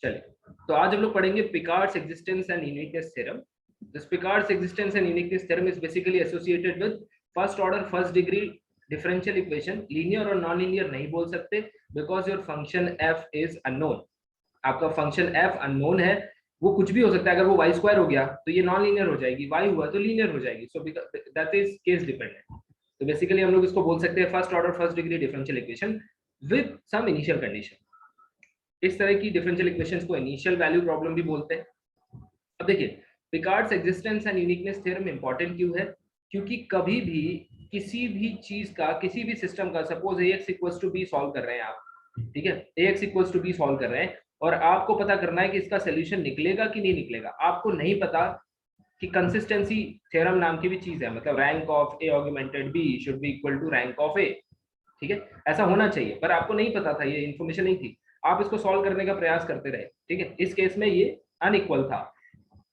चलिए, तो आज हम लोग पढ़ेंगे Picard's existence and uniqueness theorem. This Picard's existence and uniqueness theorem is basically associated with first order first degree differential equation. Linear और non linear नहीं बोल सकते because your function F is unknown. आपका फंक्शन एफ अननोन है, वो कुछ भी हो सकता है. अगर वो वाई स्क्वायर हो गया तो ये नॉन लीनियर हो जाएगी, वाई हुआ तो लीनियर हो जाएगी. So that is case dependent. तो बेसिकली हम लोग इसको बोल सकते हैं first order first degree differential equation with some initial condition. इस तरह की डिफरेंशियल इक्वेशंस को इनिशियल वैल्यू प्रॉब्लम भी बोलते हैं. अब देखिए, Picard's existence and uniqueness theorem important क्यों है? क्योंकि कभी भी किसी भी चीज का, किसी भी सिस्टम का, suppose ax equals to b solve कर रहे हैं आप, ठीक है, ax equals to b solve कर रहे हैं और आपको पता करना है कि इसका सोल्यूशन निकलेगा कि नहीं निकलेगा. आपको नहीं पता कि कंसिस्टेंसी थ्योरम नाम की भी चीज है, मतलब rank of a augmented b should be equal to rank of a. ठीक है, ऐसा होना चाहिए, पर आपको नहीं पता था, ये इन्फॉर्मेशन नहीं थी. आप इसको सॉल्व करने का प्रयास करते रहे. ठीक है, इस केस में ये अनइक्वल था,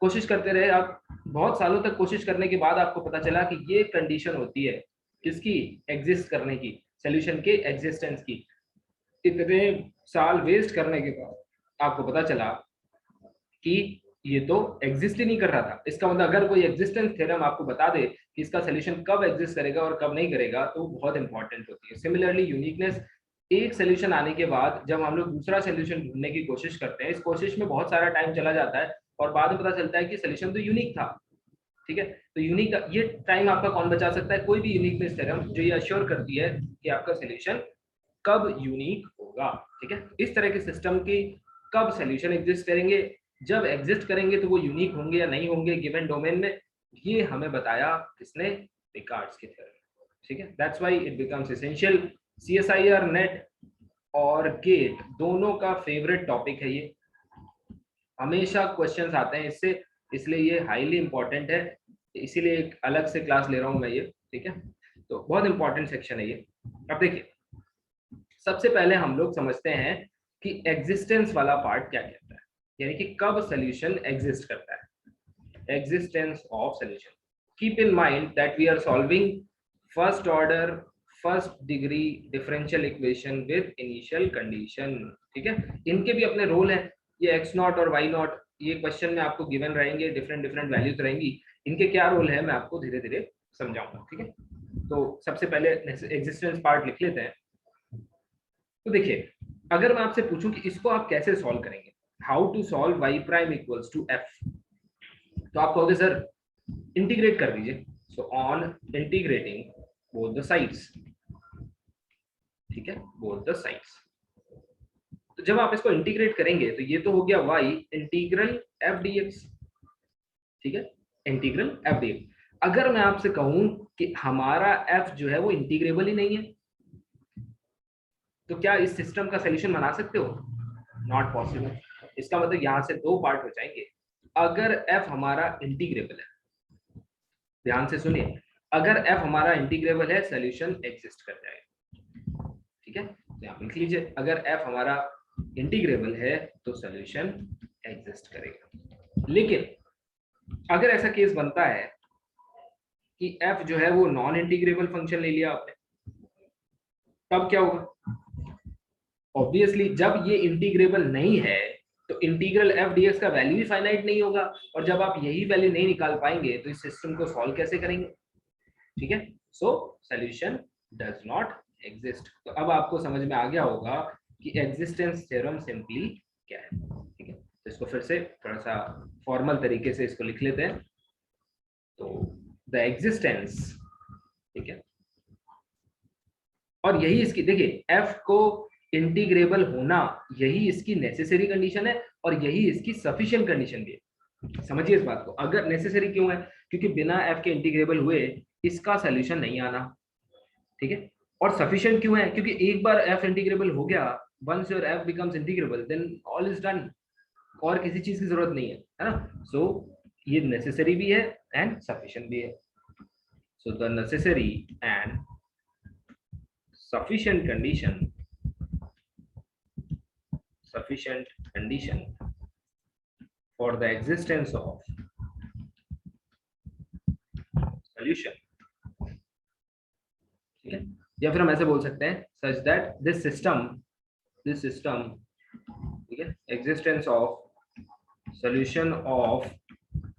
कोशिश करते रहे आप. बहुत सालों तक कोशिश करने के बाद आपको पता चला कि ये कंडीशन होती है किसकी, एग्जिस्ट करने की, सॉल्यूशन के एग्जिस्टेंस की. इतने साल वेस्ट करने के बाद आपको पता चला कि ये तो एग्जिस्ट ही नहीं कर रहा था. इसका मतलब अगर कोई एग्जिस्टेंस थ्योरम आपको बता दे कि इसका सॉल्यूशन कब एग्जिस्ट करेगा और कब नहीं करेगा, तो बहुत इंपॉर्टेंट होती है. सिमिलरली यूनिकनेस, एक सॉल्यूशन आने के बाद जब हम लोग दूसरा सॉल्यूशन ढूंढने की कोशिश करते हैं, इस कोशिश में बहुत सारा टाइम चला जाता है और बाद में पता चलता है कि सॉल्यूशन तो यूनिक था. ठीक है, तो यूनिक, ये टाइम आपका कौन बचा सकता है? कोई भी यूनिकनेस थ्योरम जो ये अश्योर करती है कि आपका सॉल्यूशन कब यूनिक होगा. ठीक है, इस तरह के सिस्टम की कब सॉल्यूशन एग्जिस्ट करेंगे, जब एग्जिस्ट करेंगे तो वो यूनिक होंगे या नहीं होंगे गिवन डोमेन में, ये हमें बताया किसने? पिकार्ड्स के थ्योरम. ठीक है, that's why it becomes essential. CSIR, net और गेट दोनों का फेवरेट टॉपिक है ये. हमेशा क्वेश्चंस आते हैं इससे, इसलिए ये हाईली इंपॉर्टेंट है. इसीलिए एक अलग से क्लास ले रहा हूं मैं ये. ठीक है, तो बहुत इंपॉर्टेंट सेक्शन है ये. अब देखिए, सबसे पहले हम लोग समझते हैं कि एग्जिस्टेंस वाला पार्ट क्या कहता है, यानी कि कब सॉल्यूशन एग्जिस्ट करता है. existence of solution. Keep in mind that we are solving first order first degree differential equation with initial condition. ठीक है, इनके भी अपने रोल हैं. ये x नॉट और y नॉट ये क्वेश्चन में आपको गिवन रहेंगे, डिफरेंट डिफरेंट वैल्यूज रहेंगी. इनके क्या रोल है मैं आपको धीरे धीरे समझाऊंगा. ठीक है, तो सबसे पहले एग्जिस्टेंस पार्ट लिख लेते हैं. तो देखिए, अगर मैं आपसे पूछूं कि इसको आप कैसे सॉल्व करेंगे, how to solve y prime equals to f, तो आप कहोगे सर इंटीग्रेट कर दीजिए. So on integrating both the sides, ठीक है, बोथ द साइड्स, तो जब आप इसको इंटीग्रेट करेंगे तो ये तो हो गया y इंटीग्रल f dx. ठीक है, इंटीग्रल f dx. अगर मैं आपसे कहूं कि हमारा f जो है वो इंटीग्रेबल ही नहीं है, तो क्या इस सिस्टम का सॉल्यूशन बना सकते हो? Not possible. इसका मतलब यहां से दो पार्ट हो जाएंगे. अगर f हमारा इंटीग्रेबल है, ध्यान से सुनिए, अगर f हमारा इंटीग्रेबल है, सॉल्यूशन एग्जिस्ट कर जाएगा. ठीक है, तो यहां लिख लीजिए, अगर f हमारा इंटीग्रेबल है तो सॉल्यूशन एग्जिस्ट करेगा. लेकिन अगर ऐसा केस बनता है कि f जो है वो नॉन इंटीग्रेबल फंक्शन ले लिया आपने, तब क्या होगा? ऑब्वियसली जब ये इंटीग्रेबल नहीं है तो इंटीग्रल f dx का वैल्यू ही फाइनाइट नहीं होगा, और जब आप यही वैल्यू नहीं निकाल पाएंगे तो इस सिस्टम को सॉल्व कैसे करेंगे? ठीक है, so solution does not exist. तो अब आपको समझ में आ गया होगा कि एग्जिस्टेंस थ्योरम सिंपली क्या है. ठीक है, तो इसको फिर से थोड़ा सा फॉर्मल तरीके से इसको लिख लेते हैं. तो द एग्जिस्टेंस, ठीक है, और यही इसकी, देखिए f को इंटीग्रेबल होना यही इसकी नेसेसरी कंडीशन है और यही इसकी सफिशिएंट कंडीशन भी है. समझिए इस बात को. अगर नेसेसरी क्यों है? क्योंकि बिना f के इंटीग्रेबल हुए इसका सॉल्यूशन नहीं आना. ठीक है, और सफिशिएंट क्यों है? क्योंकि एक बार f इंटीग्रेबल हो गया, once your f becomes integrable then all is done, और किसी चीज की जरूरत नहीं है, है ना. सो ये नेसेसरी भी है एंड सफिशिएंट भी है. So the necessary and sufficient condition for the existence of solution. ठीक है, या फिर हम ऐसे बोल सकते हैं such that this system ठीक है, existence of solution of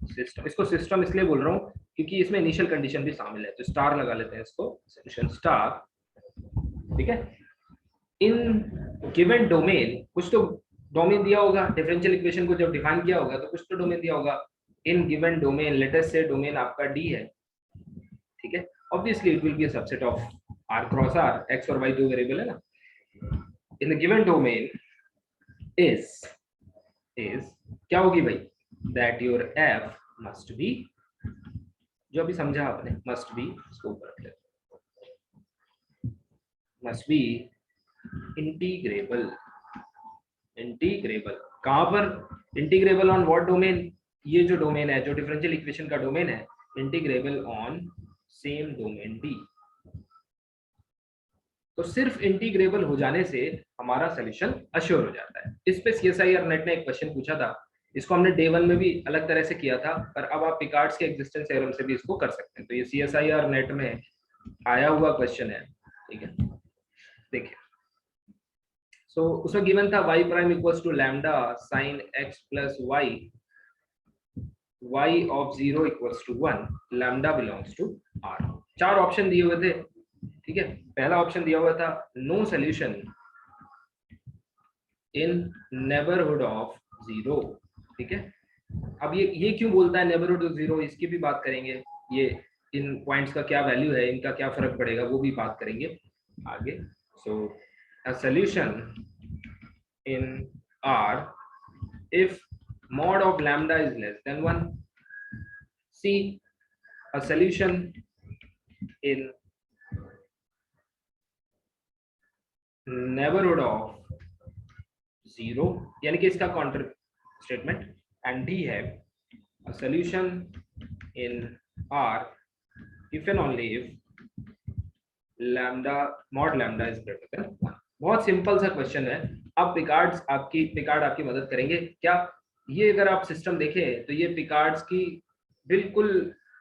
system. इसको सिस्टम इसलिए बोल रहा हूँ क्योंकि इसमें इनिशियल कंडीशन भी शामिल है, तो स्टार लगा लेते हैं इसको, सॉल्यूशन स्टार, ठीक है। इन गिवन डोमेन, कुछ तो डोमेन दिया होगा, डिफरेंशियल इक्वेशन को जब डिफाइन किया होगा तो कुछ तो डोमेन दिया होगा। In given domain, let us से डोमेन आपका डी है, ठीक है, obviously it will be a subset of r cross r, x और y दो वेरिएबल है ना। In the given domain is क्या होगी भाई, that your f must be, जो अभी समझा आपने, मस्ट बी, इसको ऊपर रख लेते, मस्ट बी इंटीग्रेबल। इंटीग्रेबल कहां पर, इंटीग्रेबल ऑन व्हाट डोमेन, ये जो डोमेन है, जो डिफरेंशियल इक्वेशन का डोमेन है, integrable on same domain D. तो सिर्फ इंटीग्रेबल हो जाने से हमारा सॉल्यूशन अश्योर हो जाता है। इस पे सीएसआईआर नेट ने एक क्वेश्चन पूछा था, इसको हमने डे 1 में भी अलग तरह से किया था, पर अब आप पिकार्ड्स के एग्जिस्टेंस थ्योरम से भी इसको कर सकते हैं। तो ये सीएसआईआर नेट में आया हुआ क्वेश्चन है, ठीक है, देखिए। सो उसमें गिवन था y prime equals to lambda sine x plus y of 0 equals to 1, lambda belongs to r। 4 option दिए हुए थे, ठीक है। पहला ऑप्शन दिया हुआ था no solution in neighbourhood of 0, ठीक है। अब ये क्यों बोलता है नेबरहुड ऑफ 0, इसकी भी बात करेंगे, ये इन पॉइंट्स का क्या वैल्यू है, इनका क्या फर्क पड़ेगा, वो भी बात करेंगे आगे। सो a solution in R if mod of lambda is less than 1. C, a solution in neighborhood of 0, यानी कि इसका काउंटर स्टेटमेंट। एंड डी है a solution in R if and only if lambda mod lambda is greater than 1। बहुत simple सा question है। अब Picard's आपकी मदद करेंगे क्या, ये अगर आप सिस्टम देखें तो ये पिकार्ड्स की बिल्कुल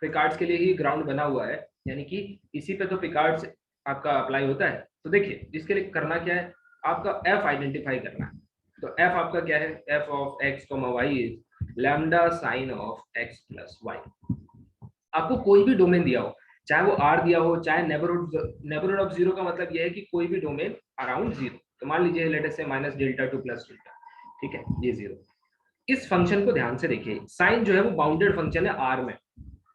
पिकार्ड्स के लिए ही ग्राउंड बना हुआ है, यानी कि इसी पे तो पिकार्ड्स आपका अप्लाई होता है। तो देखिए इसके लिए करना क्या है, आपका f आइडेंटिफाई करना है। तो f आपका क्या है, f of x, y is lambda sine of x plus y। आपको कोई भी डोमेन दिया हो, चाहे वो R दिया हो, चाहे नेबरहुड ऑफ 0 का मतलब यह है कि कोई भी डोमेन अराउंड 0। तो मान लीजिए लेट अस से minus delta two plus delta, ठीक है, ये 0। इस फंक्शन को ध्यान से देखिए, साइन जो है वो बाउंडेड फंक्शन है R में,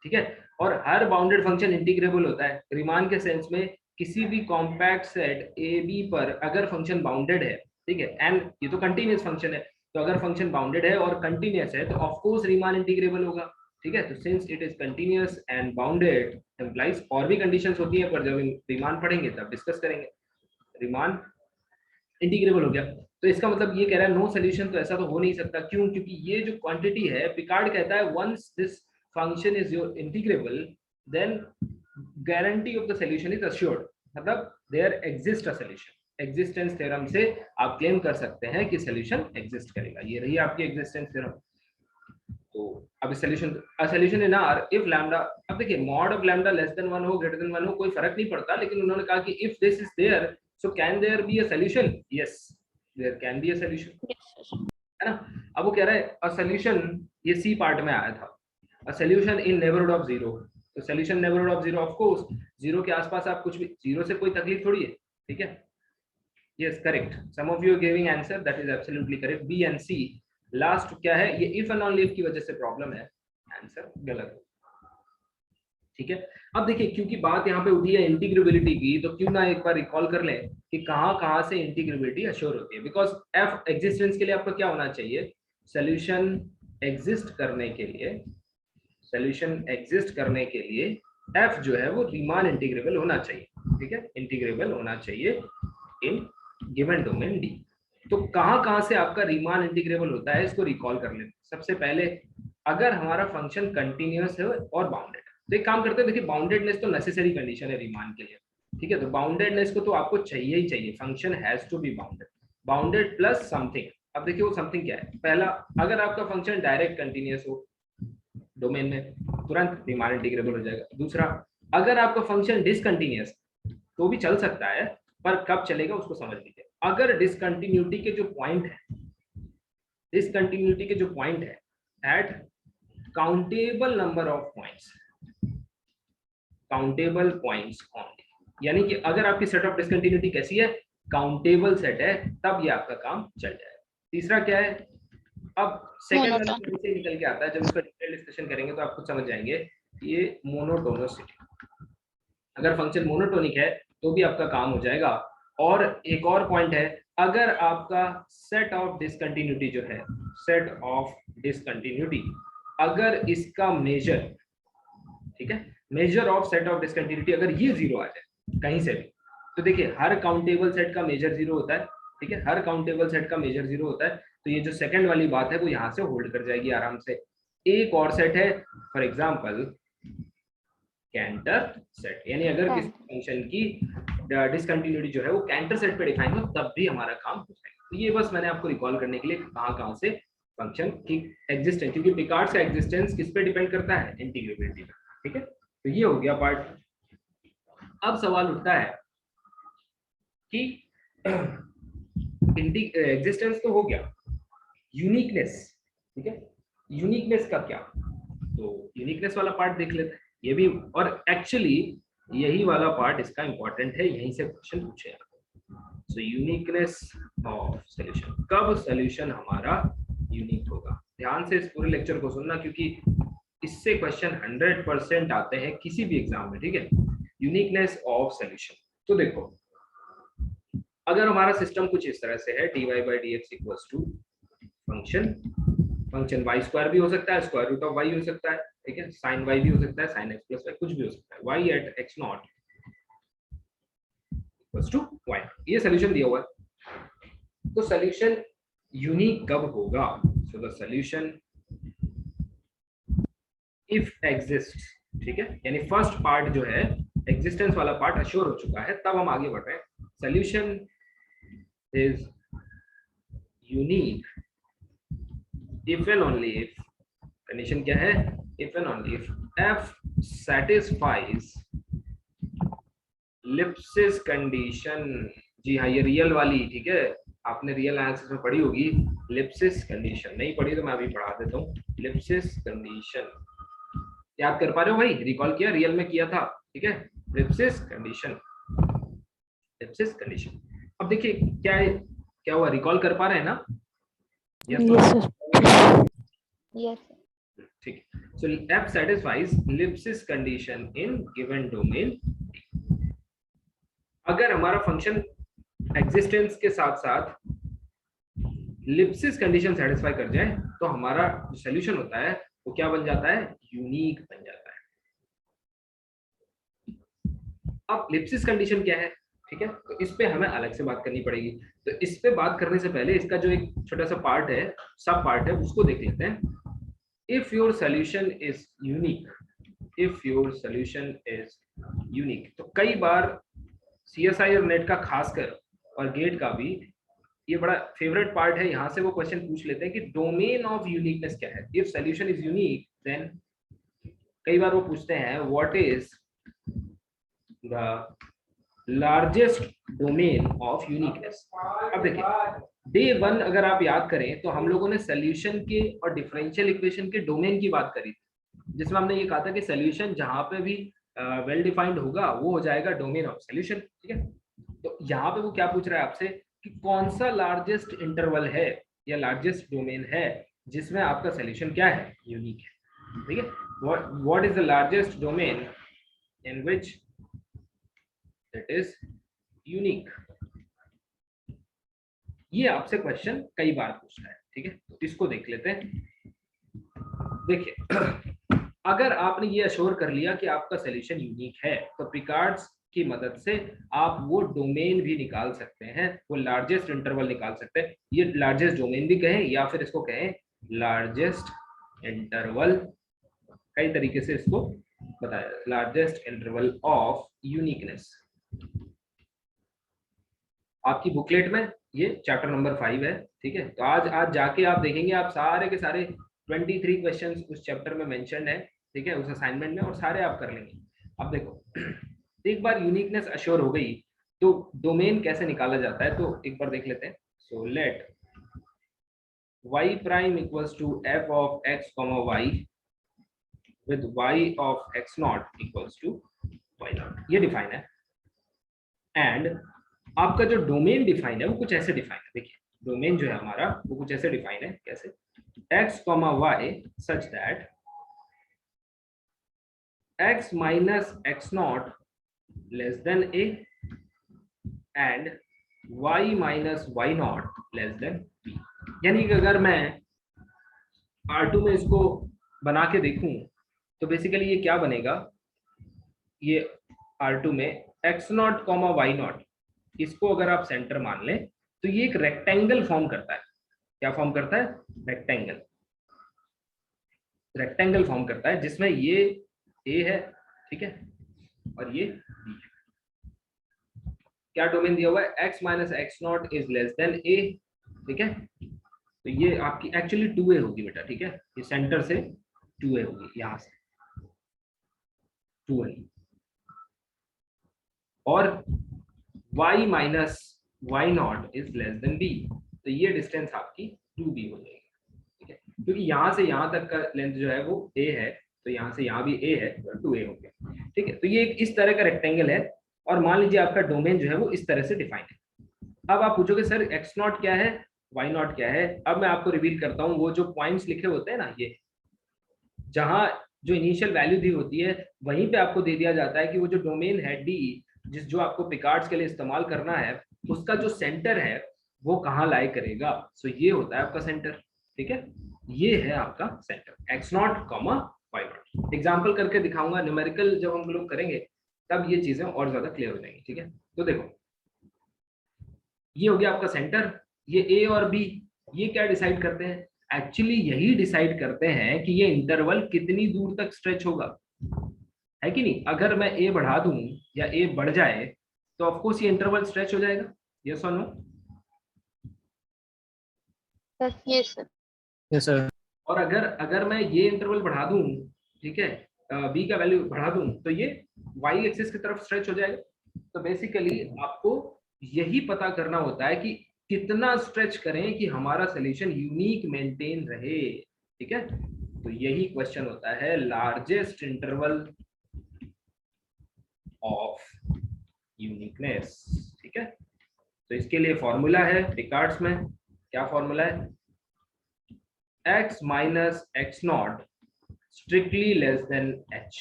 ठीक है, और हर बाउंडेड फंक्शन इंटीग्रेबल होता है। रीमान के सेंस में किसी भी कॉम्पैक्ट सेट ए बी पर अगर फंक्शन बाउंडेड है, ठीक है, एंड ये तो कंटिन्यूअस फंक्शन है, तो अगर फंक्शन बाउंडेड है और कंटिन्यूअस है तो ऑफ कोर्स रीमान इंटीग्रेबल होगा, ठीक है। तो since it is continuous and bounded implies, और भी कंडीशंस होती हैं पर जब रीमान पढ़ेंगे तब डिस्कस करेंगे। रीमान इंटीग्रेबल हो गया, तो इसका मतलब ये कह रहा है नो सॉल्यूशन, तो ऐसा तो हो नहीं सकता। क्यों, क्योंकि ये जो क्वांटिटी है, पिकार्ड कहता है once this function is your integrable then guarantee of the solution is assured, मतलब there exist a solution. Existence theorem से आप क्लेम कर सकते हैं कि सॉल्यूशन एग्जिस्ट करेगा, ये रही आपकी एग्जिस्टेंस थ्योरम। तो अब solution in are if lambda, अब देखिए mod of lambda less than 1 हो ग्रेटर देन 1 हो कोई फर्क नहीं पड़ता, लेकिन उन्होंने कहा कि if this is there so can there be a solution, yes there can be a solution, है ना। अब वो कह रहा है अ सॉल्यूशन, ये सी पार्ट में आया था, a solution in neighbourhood of 0। तो solution neighbourhood of 0 of course 0 के आसपास आप कुछ भी, 0 से कोई तकलीफ थोड़ी है, ठीक है। Yes correct, some of you are giving answer, that is absolutely correct, B and C. Last क्या है, ये इफ एंड ओनली इफ की वजह से प्रॉब्लम है, आंसर गलत, ठीक है। अब देखिए क्योंकि बात यहाँ पे उठी है इंटीग्रेबिलिटी की, तो क्यों ना एक बार रिकॉल कर लें कि कहाँ से इंटीग्रेबिलिटी अश्योर होती है। बिकॉज एफ एग्जिस्टेंस के लिए आपको क्या होना चाहिए, सॉल्यूशन एग्जिस्ट करने के लिए, सॉल्यूशन एग्जिस्ट करने के लिए एफ जो है वो रीमान इंटीग्रेबल होना चाहिए, ठीक है, इंटीग्रेबल होना चाहिए इन गिवन डोमेन डी। तो कहाँ से आपका रीमान इंटीग्रेबल होता है, इसको रिकॉल कर लेते हैं। सबसे पहले अगर हमारा फंक्शन कंटिन्यूअस है और बाउंडेड, तो एक काम करते हैं, देखिए बाउंडेडनेस तो नेसेसरी कंडीशन है रीमान के लिए, ठीक है। तो बाउंडेडनेस को तो आपको चाहिए ही चाहिए, function has to be bounded, bounded plus something. अब देखिए वो समथिंग क्या है, पहला अगर आपका फंक्शन डायरेक्ट कंटिन्यूअस हो डोमेन में, तुरंत रीमान इंटीग्रेबल हो जाएगा। दूसरा, अगर आपका फंक्शन डिसकंटिन्यूअस तो भी चल सकता है, पर कब चलेगा उसको समझ लीजिए। अगर डिसकंटिन्यूटी के जो पॉइंट है, डिसकंटिन्यूटी के जो पॉइंट है at countable number of points, countable points only, यानी कि अगर आपकी सेट ऑफ डिसकंटिन्यूटी कैसी है, काउंटेबल सेट है, तब ये आपका काम चल जाएगा। तीसरा क्या है, अब सेकंड वाला मोनोटोन। से निकल के आता है, जब इसका डिटेल डिस्कशन करेंगे तो आप खुद समझ जाएंगे कि ये मोनोटोनसिटी, अगर फंक्शन मोनोटोनिक है तो भी आपका काम हो जाएगा। और एक और पॉइंट है, अगर आपका सेट ऑफ डिसकंटिन्यूटी जो है, सेट ऑफ डिसकंटिन्यूटी, अगर इसका मेजर, ठीक है, measure of set of discontinuity अगर ये जीरो आ जाए कहीं से भी, तो देखिए हर काउंटेबल सेट का मेजर जीरो होता है, ठीक है, हर काउंटेबल सेट का मेजर जीरो होता है, तो ये जो सेकंड वाली बात है वो यहाँ से होल्ड कर जाएगी आराम से। एक और सेट है, फॉर एग्जांपल कैंटर सेट, यानी अगर किसी फंक्शन की डिसकंटिन्यूटी जो है वो कैंटर सेट पे डिफाइन हो तब भी हमारा काम हो जाएगा। तो ये बस मैंने आपको रिकॉल करने के लिए कहाँ से फंक्शन की एग्जिस्टेंस, क्योंकि पिकार्ड्स का एग्जिस्टेंस किस पे डिपेंड करता है, इंटीग्रेबिलिटी पे, ठीक है। तो ये हो गया पार्ट। अब सवाल उठता है कि एग्जिस्टेंस तो हो गया, यूनिकनेस, ठीक है, यूनिकनेस का क्या, तो यूनिकनेस वाला पार्ट देख लेते हैं ये भी, और एक्चुअली यही वाला पार्ट इसका इंपॉर्टेंट है, यहीं से क्वेश्चन पूछे आपको। सो यूनिकनेस ऑफ सॉल्यूशन, कब सॉल्यूशन हमारा यूनिक होगा, ध्यान से इस पूरे लेक्चर को सुनना, क्योंकि इससे क्वेश्चन 100% आते हैं किसी भी एग्जाम में, ठीक है। यूनिकनेस ऑफ सॉल्यूशन, तो देखो अगर हमारा सिस्टम कुछ इस तरह से है, dy by dx equals to function y square भी हो सकता है, स्क्वायर रूट ऑफ y हो सकता है, ठीक है, साइन y भी हो सकता है, साइन x प्लस y कुछ भी हो सकता है, y at x not equals to y, ये सॉल्यूशन दिया हुआ है। तो सॉल्यूशन यूनिक कब होगा, so the solution if exist, ठीक है, यानी फर्स्ट पार्ट जो है एग्जिस्टेंस वाला पार्ट अश्योर हो चुका है, तब हम आगे बढ़ रहे हैं। Solution is unique if and only if, condition क्या है, if and only if f satisfies Lipschitz condition. जी हाँ, ये रियल वाली, ठीक है, आपने रियल एनालिसिस में पढ़ी होगी लिप्सिस कंडीशन, नहीं पढ़ी तो मैं अभी पढ़ा देता हूँ। लिप्सिस कंडीशन याद कर पा रहे हो भाई, रिकॉल किया, रियल में किया था, ठीक है, लिप्सिस कंडीशन, लिप्सिस कंडीशन। अब देखिए क्या है, क्या हुआ, रिकॉल कर पा रहे हैं ना, यस यस। ठीक है। सो f satisfies Lipschitz condition in given domain। अगर हमारा फंक्शन एग्जिस्टेंस के साथ साथ लिप्सिस कंडीशन सेटिस्फाई कर जाए तो हमारा जो सॉल्यूशन होता है वो क्या बन जाता है, यूनिक बन जाता है। अब लिप्सिस कंडीशन क्या है, ठीक है, तो इस पे हमें अलग से बात करनी पड़ेगी। तो इस पे बात करने से पहले इसका जो एक छोटा सा पार्ट है, सब पार्ट है, उसको देख लेते हैं। if your solution is unique, if your solution is unique, तो कई बार CSI और नेट का खासकर और गेट का भी ये बड़ा फेवरेट पार्ट है, यहाँ से वो क्वेश्चन पूछ लेते हैं कि डोमेन ऑफ यूनिकनेस क्या है। If solution is unique then कई बार वो पूछते हैं what is the largest domain of uniqueness. अब देखिए डे 1 अगर आप याद करें तो हम लोगों ने सॉल्यूशन के और डिफरेंशियल इक्वेशन के डोमेन की बात करी थी, जिसमें हमने ये कहा था कि सॉल्यूशन जहां पे भी वेल डिफाइंड होगा वो हो जाएगा डोमेन ऑफ सॉल्यूशन, ठीक है। तो यहाँ पे वो क्या पूछ रहा है आपसे कि कौन सा लार्जेस्ट इंटरवल है या लार्जेस्ट डोमेन है जिसमें आपका सॉल्यूशन क्या है, यूनिक है, ठीक है। What is the largest domain in which it is unique, ये आपसे क्वेश्चन कई बार पूछता है, ठीक है। तो इसको देख लेते हैं। देखिए अगर आपने ये अश्योर कर लिया कि आपका सॉल्यूशन यूनिक है तो पिकार्ड्स की मदद से आप वो डोमेन भी निकाल सकते हैं, वो लार्जेस्ट इंटरवल निकाल सकते हैं। ये लार्जेस्ट डोमेन भी कहें या फिर इसको कहें लार्जेस्ट इंटरवल, कई तरीके से इसको बताया, लार्जेस्ट इंटरवल ऑफ यूनिकनेस। आपकी बुकलेट में ये चैप्टर नंबर 5 है, ठीक है। तो आज जाके आप देखेंगे, आप सारे के सारे 23 क्वेश्चंस उस चैप्टर में मेंशन्ड है, ठीक है, उस असाइनमेंट में, और सारे आप कर लेंगे। अब देखो एक बार यूनिकनेस अश्योर हो गई तो डोमेन कैसे निकाला जाता है, तो एक बार देख लेते हैं। So let y prime equals to f of x comma y with y of x naught equals to y naught, ये डिफाइन है। एंड आपका जो डोमेन डिफाइन है वो कुछ ऐसे डिफाइन है, देखिए डोमेन जो है हमारा वो कुछ ऐसे डिफाइन है, कैसे, x comma y such that x minus x naught less than a and y minus y naught less than b। यानी कि अगर मैं R2 में इसको बना के देखूं तो बेसिकली ये क्या बनेगा, ये R2 में x not comma y not, इसको अगर आप सेंटर मान लें तो ये एक रेक्टेंगल फॉर्म करता है। क्या फॉर्म करता है? रेक्टेंगल। रेक्टेंगल फॉर्म करता है जिसमें ये a है, ठीक है, और ये b है। क्या डोमेन दिया हुआ है? x minus x not is less than a, ठीक है, तो ये आपकी एक्चुअली 2a होगी बेटा, ठीक है, ये सेंटर से 2a होगी, यहां से 2a, और y minus y not is less than b, तो ये डिस्टेंस आपकी 2b हो जाएगी, ठीक है, क्योंकि यहां से यहां तक का लेंथ जो है वो a है, तो यहां से यहां भी a है, तो 2a हो गया, ठीक है। तो ये एक इस तरह का रेक्टेंगल है, और मान लीजिए आपका डोमेन जो है वो इस तरह से डिफाइन है। अब आप पूछोगे सर x नॉट क्या है, y नॉट क्या है? अब मैं आपको रिवील करता हूँ, वो जो पॉइंट्स लिखे होते हैं ना, ये जहां जो इनिशियल वैल्यू दी होती है वहीं पे आपको दे दिया जाता है कि वो जो डोमेन है डी, जो आपको पिकार्ड्स के लिए इस्तेमाल करना है, उसका जो सेंटर है वो कहाँ लाई करेगा। सो ये होता है आपका सेंटर, ठीक है, ये है आपका centre x not comma y not. Example करके दिखाऊंगा, न्यूमेरिकल जब हम लोग करेंगे तब ये चीजें और ज्यादा क्लियर हो जाएंगी, ठीक है। तो देखो ये हो गया आपका सेंटर, ये a और b ये क्या डिसाइड करते हैं? एक्चुअली यही डिसाइड करते हैं कि ये इंटरवल कितनी दूर तक स्ट्रेच होगा, है कि नहीं। अगर मैं a बढ़ा दूं या a बढ़ जाए तो ऑफ कोर्स ये इंटरवल स्ट्रेच हो जाएगा, यस और no? Yes sir. Yes sir. और अगर अगर मैं ये इंटरवल बढ़ा दूं, ठीक है, b का वैल्यू बढ़ा दूं तो ये y एक्सिस की तरफ स्ट्रेच हो जाएगा। तो बेसिकली आपको यही पता करना होता है कि कितना स्ट्रेच करें कि हमारा सोल्यूशन यूनिक मेंटेन रहे, ठीक है। तो यही क्वेश्चन होता है लार्जेस्ट इंटरवल ऑफ यूनिकनेस, ठीक है। तो इसके लिए फॉर्मूला है पिकार्ड्स में, क्या फॉर्मूला है? x minus x not strictly less than h,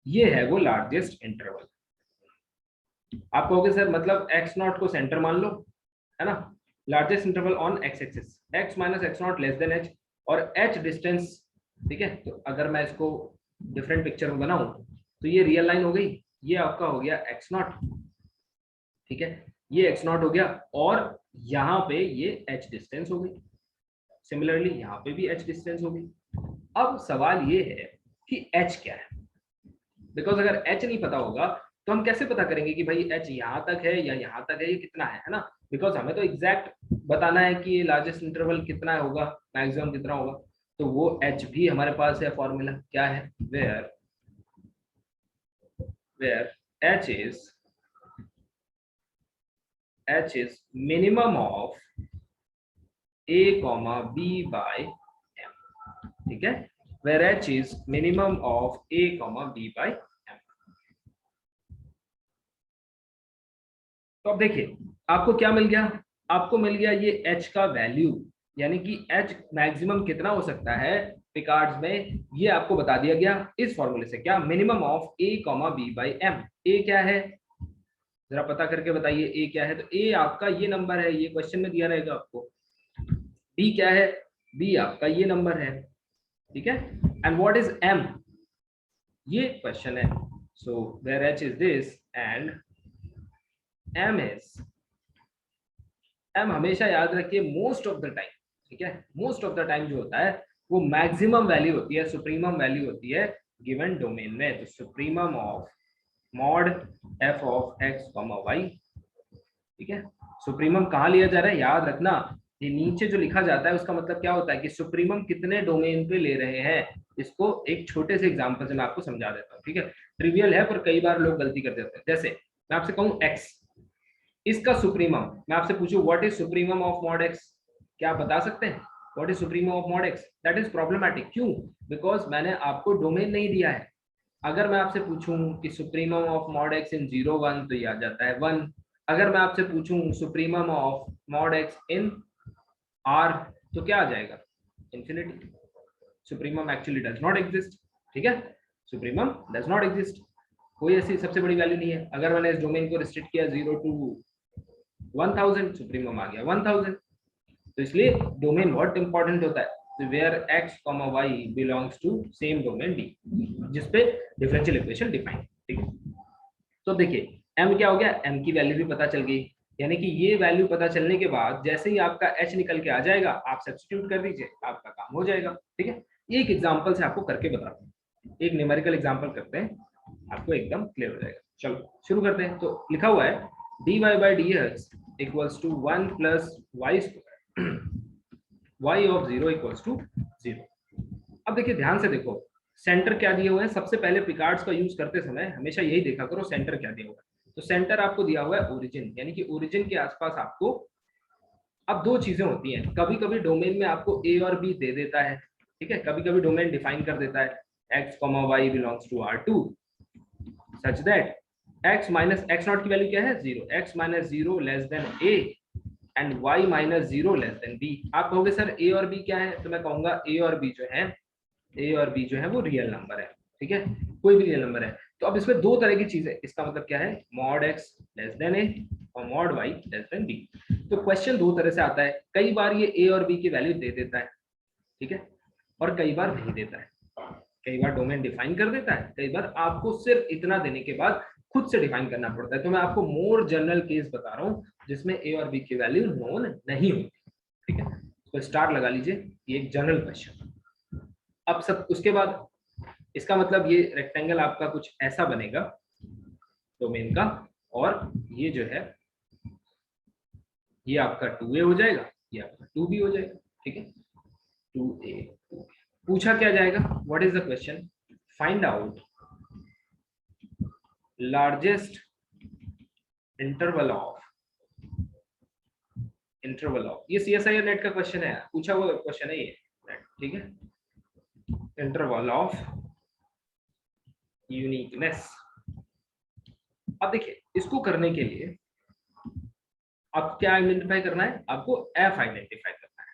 ये है वो लार्जेस्ट इंटरवल। आप कहोगे सर मतलब x नॉट को सेंटर मान लो, है ना, largest interval on x axis, x minus x not less than h, और h डिस्टेंस, ठीक है। तो अगर मैं इसको डिफरेंट पिक्चर में बनाऊं तो ये रियल लाइन हो गई, ये आपका हो गया x नॉट, ठीक है, ये x नॉट हो गया, और यहाँ पे ये h डिस्टेंस हो गई, सिमिलरली यहाँ पे भी h डिस्टेंस हो गई। अब सवाल ये है कि h क्या है, बिकॉज अगर h नहीं पता होगा तो हम कैसे पता करेंगे कि भाई h यहाँ तक है या यहाँ तक है, ये कितना है ना, बिकॉज हमें तो एग्जैक्ट बताना है कि लार्जेस्ट इंटरवल कितना होगा, मैक्सिमम कितना होगा। तो वो h भी हमारे पास है, फॉर्मूला क्या है, where h is minimum of a comma b by m, ठीक है, where h is minimum of a comma b by m। तो अब देखिए आपको क्या मिल गया, आपको मिल गया ये h का वैल्यू, यानी कि h मैक्सिमम कितना हो सकता है पिकार्ड्स में, ये आपको बता दिया गया इस फॉर्मूले से। क्या? Minimum of a comma b by m। a क्या है जरा पता करके बताइए, a क्या है? तो a आपका ये नंबर है, ये क्वेश्चन में दिया रहेगा आपको। b क्या है? b आपका ये नंबर है, ठीक है। एंड व्हाट इज m, ये क्वेश्चन है। So where h is this and m is, m हमेशा याद रखिए मोस्ट ऑफ द टाइम, ठीक है, मोस्ट ऑफ द टाइम जो होता है वो मैक्सिमम वैल्यू होती है, सुप्रीमम वैल्यू होती है गिवन डोमेन में। तो supremum of mod f of x, y, ठीक है। सुप्रीमम कहाँ लिया जा रहा है याद रखना, ये नीचे जो लिखा जाता है उसका मतलब क्या होता है कि सुप्रीमम कितने डोमेन पे ले रहे हैं। इसको एक छोटे से एग्जांपल से मैं आपको समझा देता हूँ, ठीक है, ट्रिवियल है पर कई बार लोग गलती कर देते हैं। जैसे मैं आपसे कहूँ x, इसका सुप्रीमम, मैं आपसे पूछूं what is supremum of mod x, क्या आप बता सकते हैं what is supremum of mod x? That is problematic. क्यों? बिकॉज मैंने आपको डोमेन नहीं दिया है। अगर मैं आपसे पूछूं कि सुप्रीमम ऑफ मॉड एक्स इन 0 1 तो ये आ जाता है 1। अगर मैं आपसे पूछूं supremum of mod x in are तो क्या आ जाएगा? Infinity. Supremum actually does not exist. ठीक है, सुप्रीमम डज नॉट एग्जिस्ट। कोई ऐसी सबसे बड़ी वैल्यू नहीं है। अगर मैंने इस डोमेन को रिस्ट्रिक्ट किया 0 to 1000, सुप्रीमम आ गया 1000। तो इसलिए डोमेन बहुत इंपॉर्टेंट होता है, where x, y belongs to same domain D, जिसपे डिफरेंशियल इक्वेशन डिफाइन। ठीक है, तो देखिए m क्या हो गया, m की वैल्यू भी पता चल गई। यानी कि ये वैल्यू पता चलने के बाद जैसे ही आपका h निकल के आ जाएगा, आप सब्स्टिट्यूट कर दीजिए, आपका काम हो जाएगा। ठीक है, एक एग्जांपल से आपको करके बताता हूँ, एक न्यूमेरिकल एग्जांपल करते हैं, आपको एकदम क्लियर हो जाएगा। चलो शुरू करते हैं। तो लिखा हुआ है dy by dx equals to 1 plus y square y of 0 equals to 0। अब देखिए ध्यान से देखो, सेंटर क्या दिए हुए हैं। सबसे पहले पिकार्ड्स का यूज करते समय हमेशा यही देखा करो सेंटर क्या दिया हुआ है। तो सेंटर आपको दिया हुआ है ओरिजिन, यानी कि ओरिजिन के आसपास आपको, अब दो चीजें होती हैं, कभी कभी डोमेन में आपको a और b दे देता है। ठीक है, कभी कभी डोमेन डिफाइन कर देता है x, y belongs to R2 such that x minus x not की वैल्यू क्या है 0, x minus 0 less than a and y minus 0 less than b। आप कहोगे सर a और b क्या है? तो मैं कहूंगा a और b जो है वो रियल नंबर है। ठीक है, कोई भी रियल नंबर है। तो अब इसमें दो तरह की चीजें, इसका मतलब क्या है, mod x less than a और mod y less than b। तो क्वेश्चन दो तरह से आता है, कई बार ये a और b की वैल्यू दे देता है, ठीक है, और कई बार नहीं देता है। कई बार डोमेन डिफाइन कर देता है, कई बार आपको सिर्फ इतना देने के बाद खुद से डिफाइन करना पड़ता है। तो मैं आपको मोर जनरल केस बता रहा हूँ जिसमें a और b की वैल्यू नोन नहीं होती। ठीक है, तो स्टार लगा लीजिए, ये एक जनरल क्वेश्चन। अब सब उसके बाद इसका मतलब ये रेक्टेंगल आपका कुछ ऐसा बनेगा डोमेन का, और ये जो है ये आपका 2a हो जाएगा, ये आपका 2b हो जाएगा। ठीक है, 2a। पूछा क्या जाएगा, what is the question? Find out largest interval of ये CSIR नेट का क्वेश्चन है, पूछा हुआ क्वेश्चन है ये नेट। ठीक है, इंटरवल ऑफ यूनिकनेस। अब देखिए इसको करने के लिए आपको क्या आइडेंटिफाई करना है, आपको f आइडेंटिफाई करना है।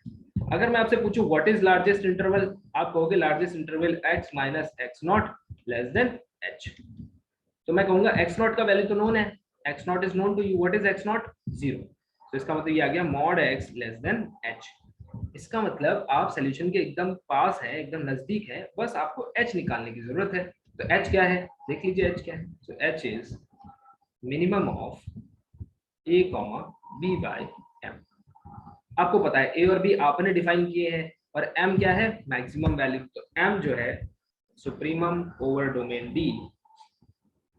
अगर मैं आपसे पूछूं व्हाट इज लार्जेस्ट इंटरवल, आप कहोगे largest interval x minus x not less than h। तो मैं कहूंगा x नॉट का वैल्यू तो नोन है, x not is known to you, what is x not 0। तो इसका मतलब ये आ गया mod x less than h। इसका मतलब आप सॉल्यूशन के एकदम पास है, एकदम नजदीक है, बस आपको h निकालने की जरूरत है। तो h क्या है, देख लीजिए h क्या है। तो h is minimum of a, b by m। आपको पता है a और b आपने डिफाइन किए हैं, और m क्या है, मैक्सिमम वैल्यू। तो m जो है supremum over domain D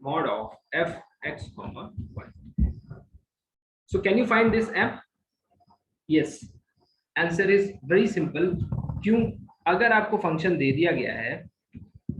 mod of f x comma y। So can you find this m? Yes, answer is very simple। क्यों? अगर आपको फंक्शन दे दिया गया है,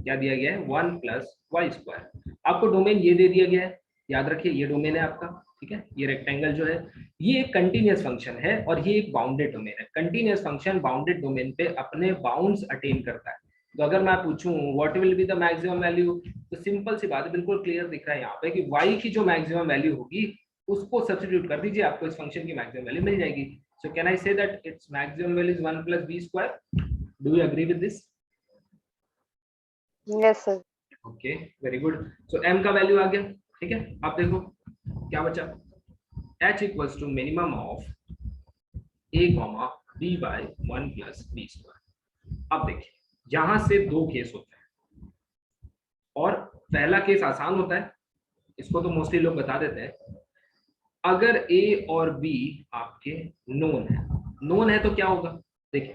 क्या दिया गया है, 1 प्लस वाई स्क्वायर, आपको डोमेन ये दे दिया गया है, याद रखिए ये डोमेन है आपका। ठीक है, ये रेक्टेंगल जो है ये एक कंटीन्यूअस फंक्शन है, और ये एक बाउंडेड डोमेन है। कंटीन्यूअस फंक्शन बाउंडेड डोमेन पे अपने बाउंड्स अटेन करता है। तो अगर मैं पूछूं what will be the maximum value, तो सिंपल सी बात है, बिल्कुल क्लियर दिख रहा है यहाँ पे कि y की जो मैक्सिमम वैल्यू होगी उसको सब्स्टिट्यूट कर दीजिए, आपको इस फंक्शन की मैक्सिमम वैल्यू मिल जाएगी। सो can I say that it's maximum value is 1 plus b square. Do you agree with this? Yes, sir. Okay, very good. So m का वैल्यू आ गया। ठीक है, आप देखो क्या बचा, h equals to minimum of a b by 1 plus b square. अब देखिए यहां से दो केस होते हैं, और पहला केस आसान होता है, इसको तो मोस्टली लोग बता देते हैं। अगर a और b आपके नोन है तो क्या होगा, देखिए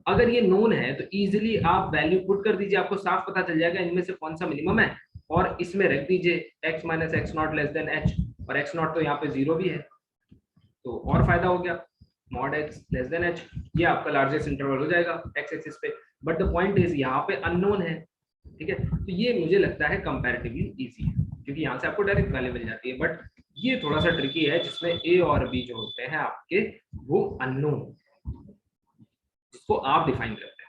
अगर ये नोन है तो इजीली आप वैल्यू पुट कर दीजिए, आपको साफ पता चल जाएगा इनमें से कौन सा मिनिमम है, और इसमें रख दीजिए x minus x not less than h, और x नॉट तो यहाँ पे 0 भी है, तो और फायदा हो गया, mod x less than h। ये आपका लार्जेस्ट इंटरवल हो जाएगा x एक्सिस पे। बट द पॉइंट इज यहाँ पे अननोन है। ठीक है, तो ये मुझे लगता है कंपैरेटिवली इजी है, क्योंकि यहाँ से आपको डायरेक्ट वैल्यू मिल जाती है। बट ये थोड़ा सा ट्रिकी है, जिसमें a और b जो होते हैं आपके वो अननोन। जिसको आप डिफाइन करते हैं।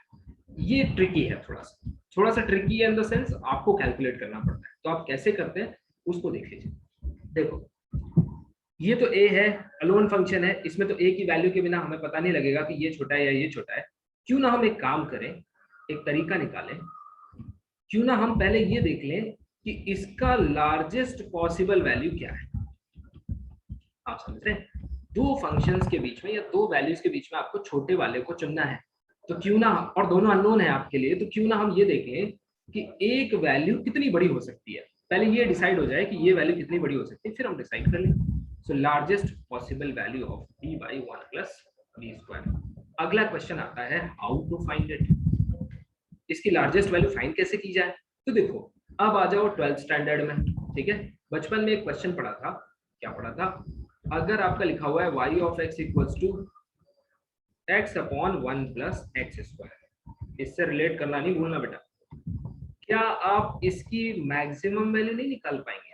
ये ट्रिकी है, थोड़ा सा ट्रिकी है इन द सेंस आपको कैलकुलेट करना पड़ता है। तो आप कैसे करते हैं उसको देख लीजिए। देखो ये तो a है, अलोन फंक्शन है, इसमें तो a की वैल्यू के बिना हमें पता नहीं लगेगा कि ये छोटा है या ये छोटा है। क्यों ना हम एक काम करें, एक तरीका निकालें, क्यों ना हम पहले ये देख लें कि इसका लार्जेस्ट पॉसिबल वैल्यू क्या है। आप समझ रहे हैं, दो फंक्शंस के बीच में या दो वैल्यूज के बीच में आपको छोटे वाले को चुनना है। तो क्यों ना, और दोनों अननोन है आपके लिए, तो क्यों ना हम ये देखें कि एक वैल्यू कितनी बड़ी हो सकती है। पहले ये डिसाइड हो जाए कि ये वैल्यू कितनी बड़ी हो सकती है, फिर हम डिसाइड कर लें। So largest possible value of b by 1 plus b square। अगला क्वेश्चन आता है हाउ टू फाइंड इट, इसकी लार्जेस्ट वैल्यू फाइंड कैसे की जाए। तो देखो अब आ जाओ 12th स्टैंडर्ड में, ठीक है। बचपन में एक क्वेश्चन पढ़ा था, क्या पढ़ा था, अगर आपका लिखा हुआ है y of x equals to x upon 1 plus x square, इससे रिलेट करना नहीं भूलना बेटा। क्या आप इसकी मैक्सिमम वैल्यू नहीं निकाल पाएंगे?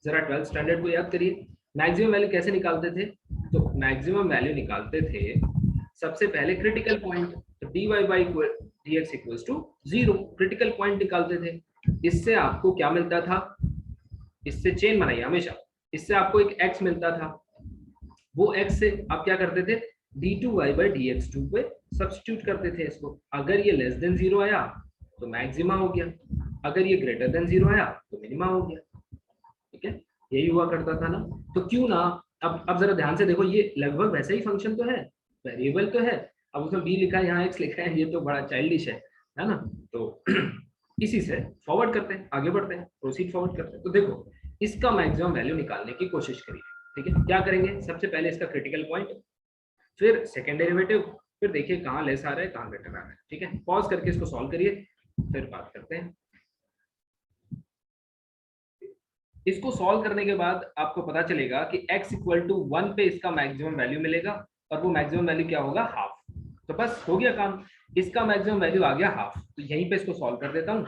जरा 12th स्टैंडर्ड को याद करिए, मैक्सिमम वैल्यू कैसे निकालते थे। तो मैक्सिमम वैल्यू निकालते थे सबसे पहले क्रिटिकल पॉइंट, तो dy by dx equals to 0, critical point निकालते थे। इससे आपको क्या मिलता था, इससे चेन बनाइए हमेशा, इससे आपको एक x मिलता था, वो x से आप क्या करते थे d2y by dx2 पे सब्स्टिट्यूट करते थे इसको। अगर ये लेस देन 0 आया तो मैक्सिमा हो गया, अगर ये ग्रेटर देन 0 आया तो मिनिमा हो गया, ठीक है। यही हुआ करता था ना। तो क्यों ना अब जरा ध्यान से देखो, ये लगभग वैसा ही फंक्शन तो है, वेरिएबल तो है, अब उसमें b लिखा है, यहाँ x लिखा है, ये तो बड़ा चाइल्डिश है ना। तो इसी से फॉरवर्ड करते हैं, आगे बढ़ते हैं, प्रोसीड फॉरवर्ड करते हैं। तो देखो इसका मैक्सिमम वैल्यू निकालने की कोशिश करिए, ठीक है। क्या करेंगे, सबसे पहले इसका क्रिटिकल पॉइंट, फिर सेकंड डेरिवेटिव, फिर देखिए कहाँ लेस आ रहा है कहाँ ग्रेटर आ रहा है, ठीक है। पॉज करके इसको सॉल्व करिए, फिर बात करते हैं। इसको सॉल्व करने के बाद आपको पता चलेगा कि x इक्वल टू 1 पे इसका मैक्सिमम वैल्यू मिलेगा, और वो मैक्सिमम वैल्यू क्या होगा, हाफ। तो बस हो गया काम, इसका मैक्सिमम वैल्यू आ गया हाफ। तो यहीं पे इसको सॉल्व कर देता हूँ।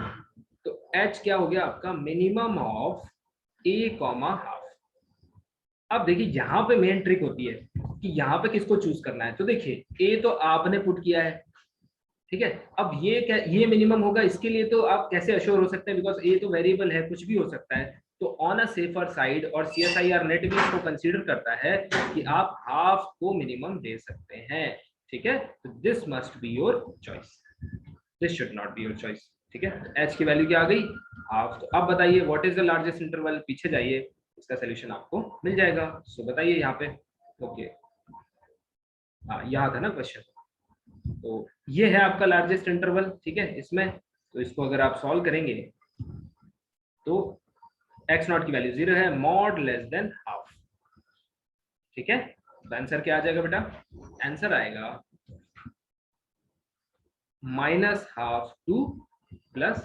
तो h क्या हो गया आपका, minimum of a comma half. अब देखिए यहाँ पे मेन ट्रिक होती है कि यहाँ पे किसको चूज करना है। तो देखिए a तो आपने पुट किया है, ठीक है। अब ये क्या, ये मिनिमम होगा, इसके लिए तो आप कैसे अश्योर हो सकते हैं, बिकॉज ए तो वेरिएबल है, कुछ भी हो सकता है। तो ऑन अ सेफर साइड, और CSIR नेट भी इसको कंसीडर करता है कि आप हाफ को मिनिमम दे सकते हैं, ठीक है। तो this must be your choice, this should not be your choice, ठीक है। एच की वैल्यू क्या आ गई, हाफ। तो अब बताइए what is the largest interval, पीछे जाइए, इसका सोल्यूशन आपको मिल जाएगा। सो बताइए यहाँ पे, ओके हाँ यहाँ था ना क्वेश्चन। तो ये है आपका लार्जेस्ट इंटरवल, ठीक है इसमें। तो इसको अगर आप सॉल्व करेंगे तो x नॉट की वैल्यू 0 है, मॉड लेस देन हाफ, ठीक है। तो आंसर क्या आ जाएगा बेटा, आंसर आएगा -½ टू +½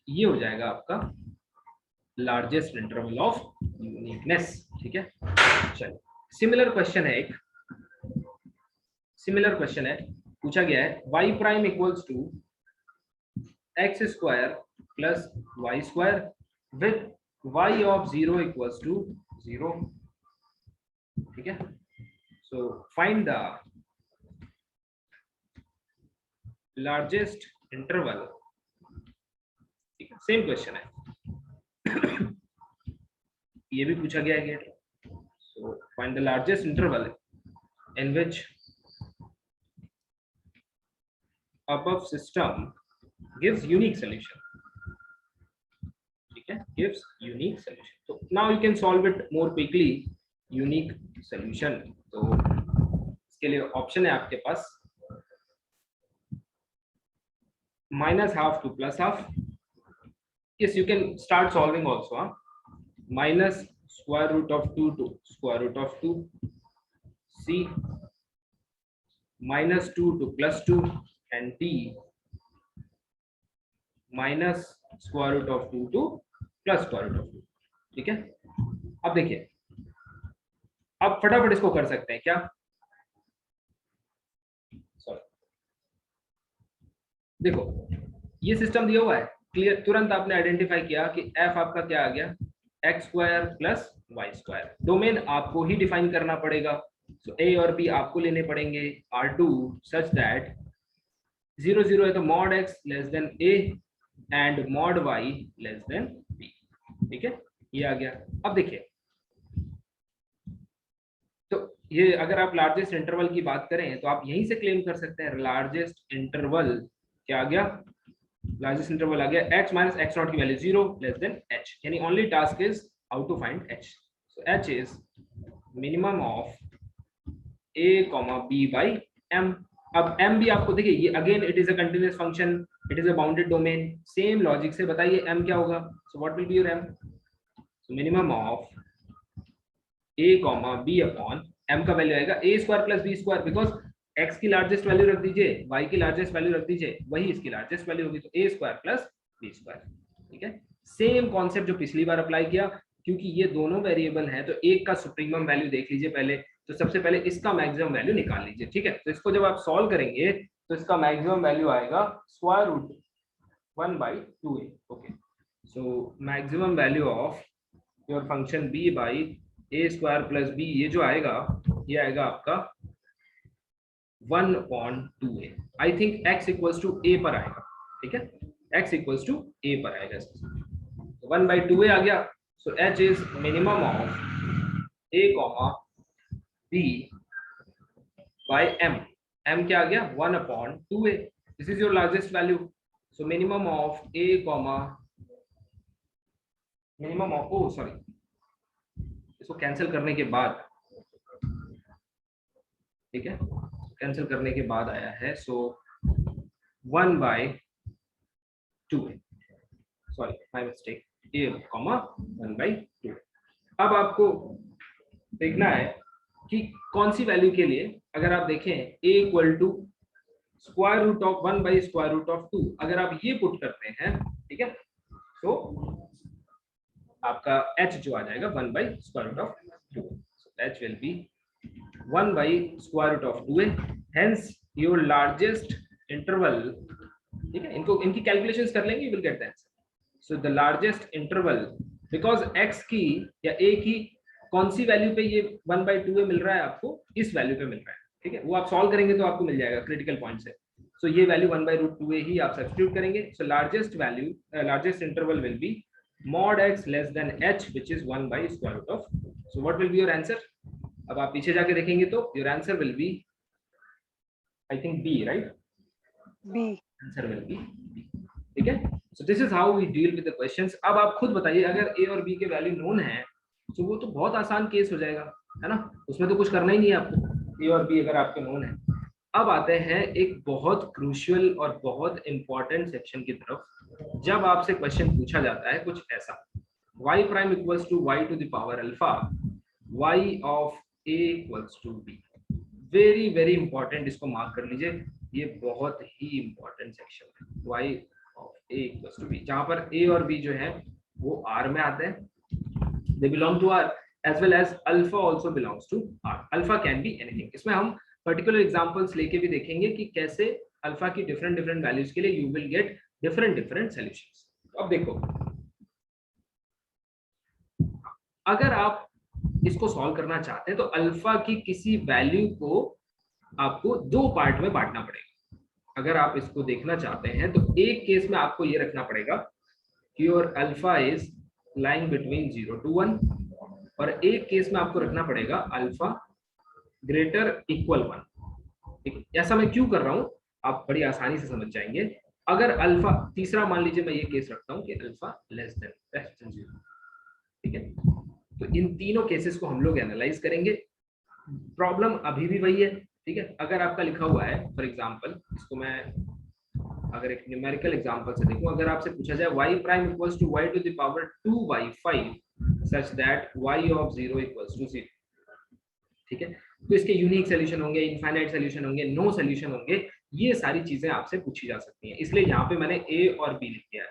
ये हो जाएगा आपका लार्जेस्ट इंटरवल ऑफ यूनिकनेस, ठीक है। चलिए सिमिलर क्वेश्चन है, एक सिमिलर क्वेश्चन है, पूछा गया है y prime equals to x square plus y square with y of 0 equals to 0, ठीक है। So find the largest interval, ठीक है, सेम क्वेश्चन है ये भी पूछा गया है। So find the largest interval in which above system gives unique solution, ठीक है, gives unique solution. So now you can solve it more quickly, unique solution. तो इसके लिए ऑप्शन है आपके पास -½ to +½ yes you can start solving also, minus square root of 2 to square root of 2, c -2 to +2, and d minus square root of 2 to plus square root of 2, ठीक है। अब देखिए, अब फटाफट इसको कर सकते हैं क्या, सॉरी देखो ये सिस्टम दिया हुआ है, क्लियर, तुरंत आपने आइडेंटिफाई किया कि f आपका क्या आ गया, x² + y²। डोमेन आपको ही डिफाइन करना पड़ेगा, सो ए और बी आपको लेने पड़ेंगे R2 सच दैट 0 0 है तो mod x less than a and mod y less than b। ठीक है, ये आ गया। अब देखिए, तो ये अगर आप लार्जेस्ट इंटरवल की बात करें तो आप यहीं से क्लेम कर सकते हैं लार्जेस्ट इंटरवल क्या आ गया, लार्जेस्ट इंटरवल आ गया x माइनस x नॉट की वैल्यू 0 लेस देन h, यानी only task is how to find h। So h is minimum of a b by m। अब m भी आपको देखिए, ये again it is a continuous function, it is a bounded domain, same logic से बताइए m क्या होगा। So what will be your m, so minimum of a b upon m का वैल्यू आएगा a square plus b square, because x की largest value रख दीजिए, y की लार्जेस्ट वैल्यू रख दीजिए, वही इसकी लार्जेस्ट वैल्यू होगी, तो a square plus b square. ठीक है, सेम कॉन्सेप्ट जो पिछली बार अप्लाई किया, क्योंकि ये दोनों वेरिएबल हैं तो एक का सुप्रीमम वैल्यू देख लीजिए पहले, तो सबसे पहले इसका मैक्सिमम वैल्यू निकाल लीजिए। ठीक है, तो इसको जब आप सॉल्व करेंगे तो इसका मैक्सिमम वैल्यू आएगा square root 1/2a। Okay, so maximum value of your function b by a square plus b, ये जो आएगा ये आएगा आपका 1/2a। I think x equals to a पर आएगा। ठीक है, x इक्वल्स टू a पर आएगा, 1/2a आ गया। So h is minimum of a b by m। m क्या आ गया 1/2a, this is your largest value. So minimum of a minimum of, oh sorry, इसको कैंसिल करने के बाद, ठीक है, कैंसिल करने के बाद आया है, सो 1/2a, sorry my mistake, a, 1/2। अब आपको देखना है कि कौन सी वैल्यू के लिए, अगर आप देखें a equal to square root of 1/2, अगर आप ये पुट करते हैं, ठीक है, तो आपका h जो आ जाएगा 1/2, so h will be 1/2a, hence your largest interval। ठीक है, इनको इनकी कैलकुलेशंस कर लेंगे, you will get the answer। so the largest interval, because x की या a की कौन सी वैल्यू पे ये 1/2a मिल रहा है, आपको इस वैल्यू पे मिल रहा है। ठीक है, वो आप सॉल्व करेंगे तो आपको मिल जाएगा क्रिटिकल पॉइंट से। सो ये वैल्यू 1/2a ही आप सब्स्टिट्यूट करेंगे। So largest value, largest interval will be mod x less than h, which is 1/2। so what will be your answer? अब आप पीछे जाके देखेंगे तो your answer will be, I think B, right? B। Answer will be B। ठीक है, so this is how we deal with the questions। अब आप खुद बताइए, अगर a और b के वैल्यू नोन है तो वो तो बहुत आसान केस हो जाएगा, है ना, उसमें तो कुछ करना ही नहीं है आपको, a और b अगर आपके नोन है। अब आते हैं एक बहुत क्रूशियल और बहुत इंपॉर्टेंट सेक्शन की तरफ, जब आपसे क्वेश्चन पूछा जाता है कुछ ऐसा, y prime equals to y to the power alpha, y of a equals to b। Very very important, इसको मार्क कर लीजिए, ये बहुत ही इंपॉर्टेंट सेक्शन है, y of a equals to b, जहां पर a और b जो है वो r में आते हैं, they belong to r, as well as alpha also belongs to r। alpha can be anything। इसमें हम पर्टिकुलर एग्जांपल्स लेके भी देखेंगे कि कैसे अल्फा की डिफरेंट वैल्यूज के लिए you will get different solutions. अब देखो, अगर आप इसको सॉल्व करना चाहते हैं तो अल्फा की किसी वैल्यू को आपको दो पार्ट में बांटना पड़ेगा। अगर आप इसको देखना चाहते हैं तो एक केस में आपको ये रखना पड़ेगा कि your alpha is lying between 0 to 1, और एक केस में आपको रखना पड़ेगा अल्फा ग्रेटर इक्वल 1। ठीक है, ऐसा मैं क्यों कर रहा हूं आप बड़ी आसानी से समझ जाएंगे। अगर अल्फा, तीसरा मान लीजिए मैं ये केस रखता हूं कि अल्फा लेस देन 0। ठीक है, तो इन तीनों केसेस को हम लोग एनालाइज करेंगे। प्रॉब्लम अभी भी वही है। ठीक है, अगर आपका लिखा हुआ है फॉर एग्जांपल, इसको मैं अगर एक न्यूमेरिकल एग्जांपल से देखूं, अगर आपसे पूछा जाए y prime equals to y to the power 2y5 such that y of 0 equals to 0। ठीक है, तो इसके यूनिक सॉल्यूशन होंगे, इनफाइनाइट सॉल्यूशन होंगे, नो सॉल्यूशन होंगे, ये सारी चीजें आपसे पूछी जा सकती हैं, इसलिए यहाँ पे मैंने a और b लिख दिया है।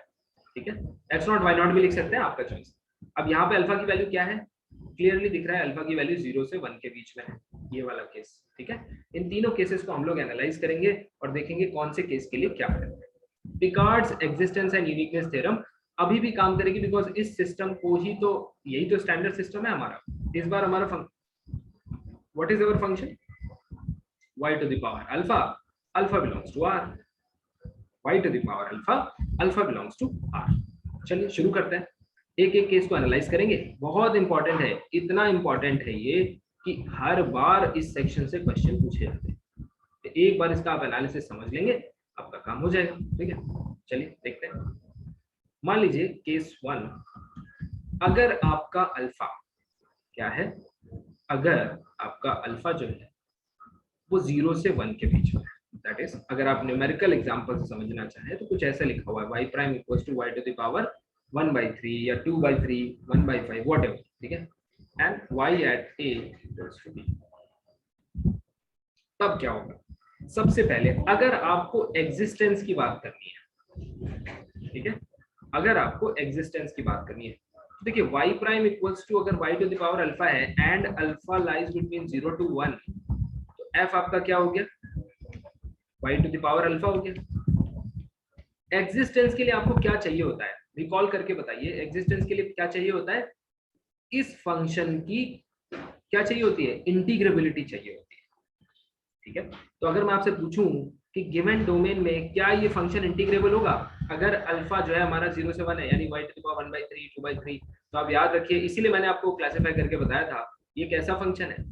ठीक है, x नॉट y नॉट भी लिख सकते हैं, आपका चॉइस। अब यहाँ पे अल्फा की वैल्यू क्या है, क्लियरली दिख रहा है, अल्फा की वैल्यू 0 से 1 के बीच में है, ये वाला केस। ठीक है, इन तीनों केसेस को हम लोग एनालाइज करेंगे और देखेंगे कौन से केस के लिए क्या है। Picard's existence and uniqueness theorem अभी भी काम करेगी, बिकॉज इस सिस्टम को ही तो, यही तो स्टैंडर्ड सिस्टम है हमारा। इस बार हमारा what is our function? Y to the power alpha, alpha belongs to R. Y to the power alpha, alpha belongs to R. चलिए शुरू करते हैं, एक एक केस को एनालाइज करेंगे। बहुत इंपॉर्टेंट है, इतना इंपॉर्टेंट है ये कि हर बार इस सेक्शन से क्वेश्चन पूछे जाते हैं। तो एक बार इसका आप एनालिसिस समझ लेंगे, आपका काम हो जाएगा। ठीक है, चलिए देखते हैं। मान लीजिए केस 1, अगर आपका अल्फा क्या है, अगर आपका अल्फा जो है वो 0 से 1 के बीच में है, दैट इज अगर आप न्यूमेरिकल एग्जांपल से समझना चाहें तो कुछ ऐसा लिखा हुआ है y prime equals to y to the power 1/3 या 2/3, 1/5 व्हाटएवर, ठीक है, and y at a equals to b। तब क्या होगा? सबसे पहले अगर आपको एग्जिस्टेंस की बात करनी है, ठीक है, अगर आपको एग्जिस्टेंस की बात करनी है तो देखिए y प्राइम इक्वल्स टू अगर y to the power alpha है and alpha lies between 0 to 1, तो f आपका क्या हो गया? y to the power alpha हो गया। एग्जिस्टेंस के लिए आपको क्या चाहिए होता है, रिकॉल करके बताइए, एग्जिस्टेंस के लिए क्या चाहिए होता है? इस फंक्शन की क्या चाहिए होती है? इंटीग्रेबिलिटी चाहिए होती है। ठीक है, तो अगर मैं आपसे पूछूं कि गिवन डोमेन में क्या ये फंक्शन इंटीग्रेबल होगा, अगर अल्फा जो है हमारा 0 से 1 है यानी y टू द पावर 1/3, 2/3, तो आप याद रखिए, इसीलिए मैंने आपको क्लासिफाई करके बताया था ये कैसा फंक्शन है?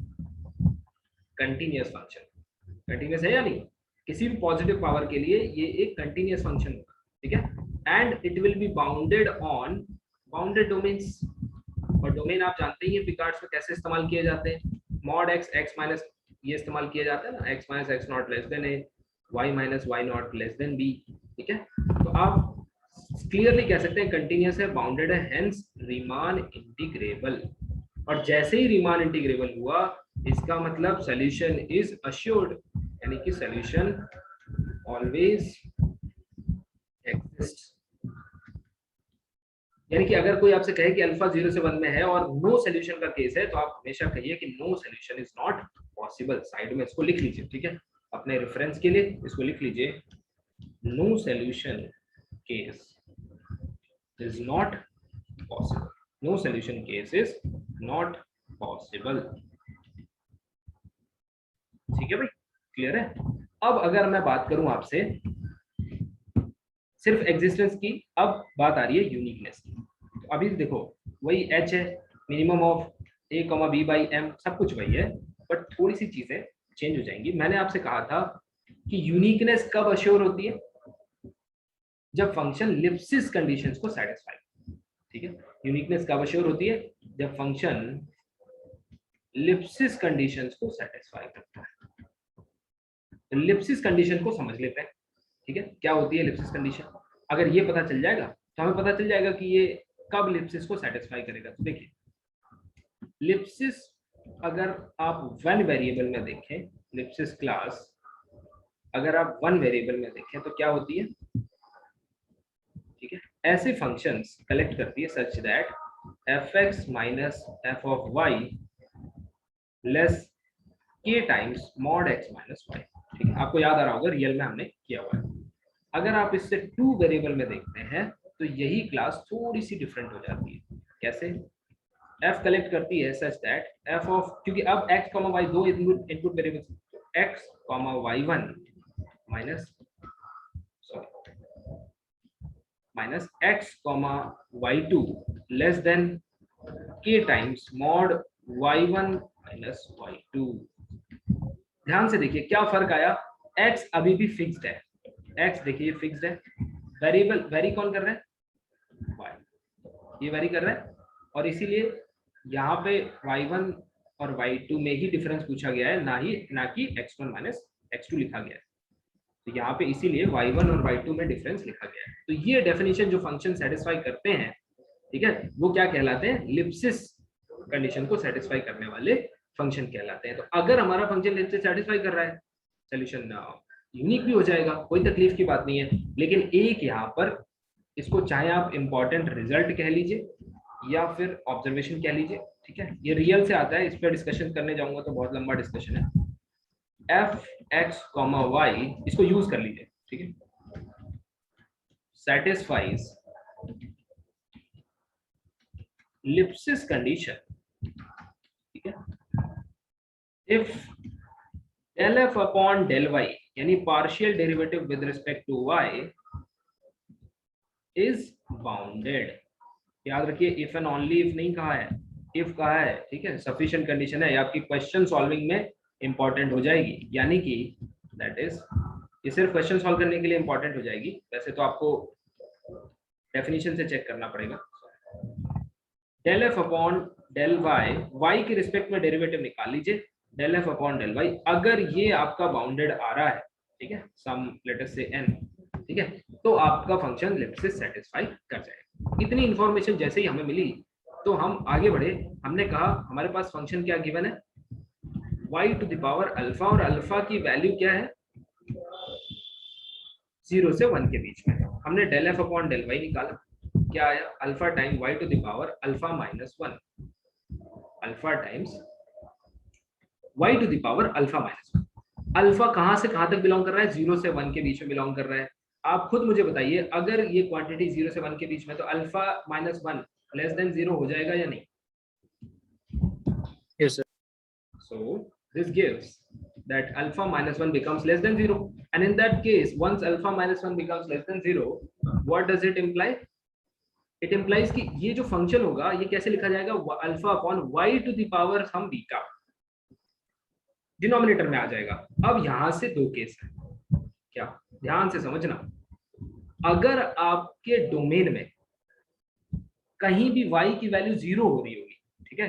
Continuous function. कंटीन्यूअस है या नहीं? किसी भी पॉजिटिव पावर के लिए ये एक कंटीन्यूअस फंक्शन होगा। ठीक है, and it will be bounded on bounded domains, और डोमेन आप जानते ही हैं पिकार्ड्स में कैसे इस्तेमाल किए जाते हैं। मॉड x x माइनस ये इस्तेमाल किया जाता है ना, x minus x not less than a, y minus y not less than b। ठीक है, तो आप क्लियरली कह सकते हैं कंटीन्यूअस है, बाउंडेड है, हेंस रीमान इंटीग्रेबल। और जैसे ही रीमान इंटीग्रेबल हुआ इसका मतलब सॉल्यूशन इज अश्योर्ड, यानी कि सॉल्यूशन ऑलवेज एग्जिस्ट। यानी कि अगर कोई आपसे कहे कि अल्फा 0 से 1 में है और नो सॉल्यूशन का केस है, तो आप हमेशा कहिए कि no solution is not possible. Side में इसको लिख लीजिए, ठीक है, अपने रेफरेंस के लिए इसको लिख लीजिए, no solution case is not possible, no solution case is not possible. ठीक है भाई, क्लियर है? अब अगर मैं बात करूं आपसे सिर्फ एग्जिस्टेंस की, अब बात आ रही है यूनिकनेस की। तो अभी देखो वही h है, minimum of a, b by m, सब कुछ वही है, बट थोड़ी सी चीजें चेंज हो जाएंगी। मैंने आपसे कहा था कि यूनिकनेस कब अश्योर होती है? जब फंक्शन लिप्सिस कंडीशंस को सेटिस्फाई। ठीक है, यूनिकनेस कब अश्योर होती है? जब फंक्शन लिप्सिस कंडीशंस को सेटिस्फाई करता है। तो लिप्सिस कंडीशन को समझ लेते हैं। ठीक है, क्या होती है लिप्सिस कंडीशन? अगर ये पता चल जाएगा तो हमें पता चल जाएगा कि ये कब लिप्सिस को सेटिस्फाई करेगा। तो देखिए लिप्सिस अगर आप 1 वेरिएबल में देखें, लिप्सिस क्लास अगर आप 1 वेरिएबल में देखें तो क्या होती है? ठीक है, ऐसे फंक्शंस कलेक्ट करती है such that fx minus f of y less k times mod x minus y। ठीक है, आपको याद आ रहा होगा रियल में हमने किया हुआ है। अगर आप इससे 2 वेरिएबल में देखते हैं तो यही क्लास थोड़ी सी डिफरेंट हो जाती है। कैसे? f कलेक्ट करती है सच दैट f ऑफ, क्योंकि अब x, y दो input variables, x, y1 minus minus x, y2 less than k times mod y1 minus y2। ध्यान से देखिए क्या फर्क आया, x अभी भी फिक्स्ड है, x देखिए फिक्स्ड है, वेरिएबल वेरी कौन कर रहा है? y, ये वेरी कर रहा है, और इसीलिए यहाँ पे y1 और y2 में ही डिफरेंस पूछा गया है, ना कि x1 माइनस x2 लिखा गया है। तो यहाँ पे इसीलिए y1 और y2 में डिफरेंस लिखा गया है। तो ये डेफिनेशन जो फंक्शन सेटिस्फाई करते हैं, ठीक है, वो क्या कहलाते हैं? लिप्सिस कंडीशन को सेटिस्फाई करने वाले फंक्शन कहलाते हैं। तो अगर हमारा फंक्शन लिप्सिस सेटिस्फाई कर रहा है, सॉल्यूशन यूनिक भी हो जाएगा, कोई तकलीफ की बात नहीं है। लेकिन एक यहाँ पर, इसको चाहे आप इंपॉर्टेंट रिजल्ट कह लीजिए या फिर ऑब्जर्वेशन कह लीजिए, ठीक है, ये रियल से आता है, इस पर डिस्कशन करने जाऊंगा तो बहुत लंबा डिस्कशन है। f x, y इसको यूज कर लीजिए, ठीक है, satisfies लिप्सिस कंडीशन। ठीक है, if del f upon del y यानी partial derivative with respect to y is bounded. याद रखिए इफ एंड ओनली इफ नहीं कहा है, इफ कहा है, ठीक है, सफिशिएंट कंडीशन है, ये आपकी क्वेश्चन सॉल्विंग में इंपॉर्टेंट हो जाएगी, यानी कि दैट इज ये सिर्फ क्वेश्चन सॉल्व करने के लिए इंपॉर्टेंट हो जाएगी। वैसे तो आपको डेफिनेशन से चेक करना पड़ेगा। del f upon del y के रिस्पेक्ट में डेरिवेटिव निकाल लीजिए, del f upon del y, अगर ये आपका बाउंडेड आ रहा है, ठीक है, सम लेट अस से n, ठीक है, तो आपका फंक्शन लिमिट से सेटिस्फाई कर जाएगा। इतनी इंफॉर्मेशन जैसे ही हमें मिली तो हम आगे बढ़े। हमने कहा हमारे पास फंक्शन क्या गिवन है, y to the power alpha, और अल्फा की वैल्यू क्या है 0 से 1 के बीच में। हमने del f upon del y निकाला, क्या आया, alpha time y to the power alpha minus 1, alpha times y to the power alpha minus 1। Alpha कहां से कहां तक बिलोंग कर रहा है, 0 से 1 के बीच में बिलोंग कर रहा है। आप खुद मुझे बताइए, अगर ये क्वांटिटी 0 से 1 के बीच में, तो अल्फा माइनस 1 लेस देन 0 हो जाएगा या नहीं? Yes, sir. So this gives that alpha minus 1 becomes less than 0, and in that case once alpha minus 1 becomes less than 0, what does it imply? It implies कि ये जो function होगा ये कैसे लिखा जाएगा, alpha upon y to the power some beta, denominator में आ जाएगा। अब यहां से दो केस है, क्या ध्यान से समझना, अगर आपके डोमेन में कहीं भी y की वैल्यू 0 हो रही होगी, ठीक है,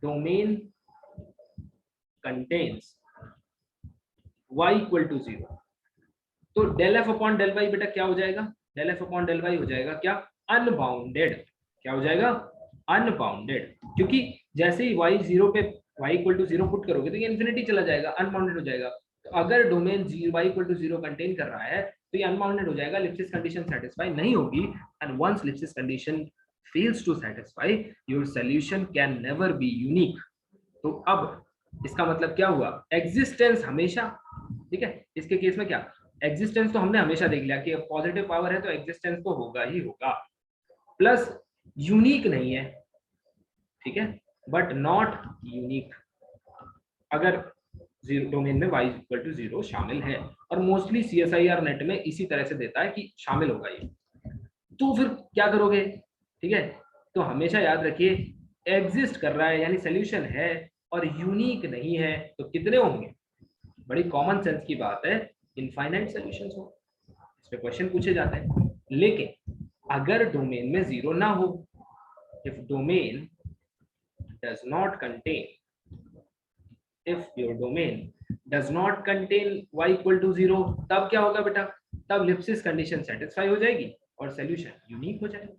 domain contains y equal to 0, तो del f upon del y बेटा क्या हो जाएगा, del f upon del y हो जाएगा क्या, अनबाउंडेड। क्या हो जाएगा, अनबाउंडेड, क्योंकि जैसे ही y 0 पे y इक्वल टू 0 पुट करोगे तो ये इन्फिनिटी चला जाएगा, अनबाउंडेड हो जाएगा। तो अगर domain y equal to 0 contain कर रहा है तो ये अनबाउंडेड हो जाएगा, लिप्सिस कंडीशन सेटिस्फाई नहीं होगी, and once Lipschitz condition fails to satisfy your solution can never be unique. तो अब इसका मतलब क्या हुआ, एग्जिस्टेंस हमेशा, ठीक है, इसके केस में क्या, एग्जिस्टेंस तो हमने हमेशा देख लिया कि पॉजिटिव पावर है तो एग्जिस्टेंस तो होगा ही होगा, प्लस यूनिक नहीं है, ठीक है, बट नॉट यूनिक अगर डोमेन में y इक्वल टू 0 शामिल है, और मोस्टली CSIR नेट में इसी तरह से देता है कि शामिल होगा ये। तो फिर क्या करोगे, ठीक है, तो हमेशा याद रखिए एग्जिस्ट कर रहा है यानी सोल्यूशन है, और यूनिक नहीं है तो कितने होंगे, बड़ी कॉमन सेंस की बात है, इनफाइनाइट सॉल्यूशंस हो, इस पे क्वेश्चन पूछे जाते हैं। लेकिन अगर डोमेन में 0 ना हो, if domain does not contain, if your domain does not contain y equal to 0, तब क्या होगा बेटा, तब लिप्सिस कंडीशन सेटिस्फाई हो जाएगी और सॉल्यूशन यूनिक हो जाएगा।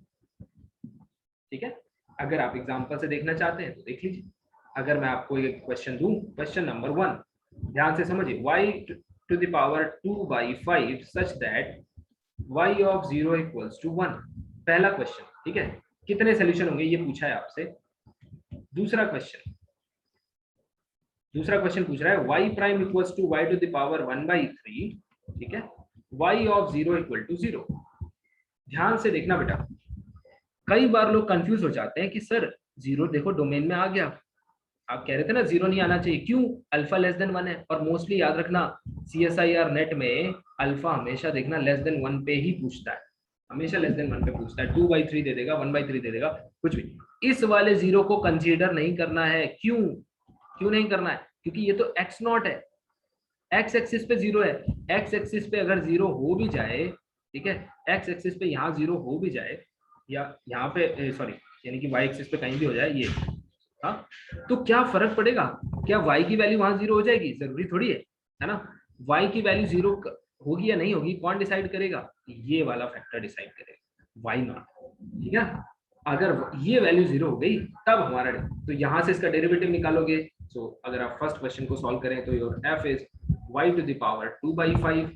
ठीक है, अगर आप एग्जांपल से देखना चाहते हैं तो देख लीजिए। अगर मैं आपको एक क्वेश्चन दूं, क्वेश्चन नंबर 1, ध्यान से समझिए, y to the power 2/5 such that y of 0 equals to 1, पहला क्वेश्चन, ठीक है, कितने सॉल्यूशन होंगे ये पूछा है आपसे। दूसरा क्वेश्चन पूछ रहा है y prime equals to y to the power 1/3, ठीक है, y ऑफ 0 इक्वल टू 0। ध्यान से देखना बेटा, कई बार लोग कंफ्यूज हो जाते हैं कि सर 0 देखो डोमेन में आ गया, आप कह रहे थे ना 0 नहीं आना चाहिए, क्यों, अल्फा लेस देन 1 है, और मोस्टली याद रखना CSIR नेट में अल्फा हमेशा देखना लेस देन 1 पे ही पूछता है, हमेशा लेस देन 1 पे पूछता है, 2/3 दे देगा, 1/3 दे देगा, कुछ भी। इस वाले 0 को कंसीडर नहीं करना है, क्यों नहीं करना है, क्योंकि ये तो x0 है, x एक्सिस पे 0 है, x एक्सिस पे अगर 0 हो भी जाए, ठीक है, x एक्सिस पे यहाँ 0 हो भी जाए, या यहाँ पे सॉरी यानी कि y एक्सिस पे कहीं भी हो जाए ये, हाँ, तो क्या फर्क पड़ेगा, क्या y की वैल्यू वहां 0 हो जाएगी, जरूरी थोड़ी है ना। y की वैल्यू 0 होगी या नहीं होगी, कौन डिसाइड करेगा, ये वाला फैक्टर डिसाइड करेगा, y नॉट, ठीक है। अगर ये वैल्यू 0 हो गई तब हमारा, तो यहाँ से इसका डेरिवेटिव निकालोगे। सो अगर आप फर्स्ट क्वेश्चन को सॉल्व करें तो your f is y to the power 2/5,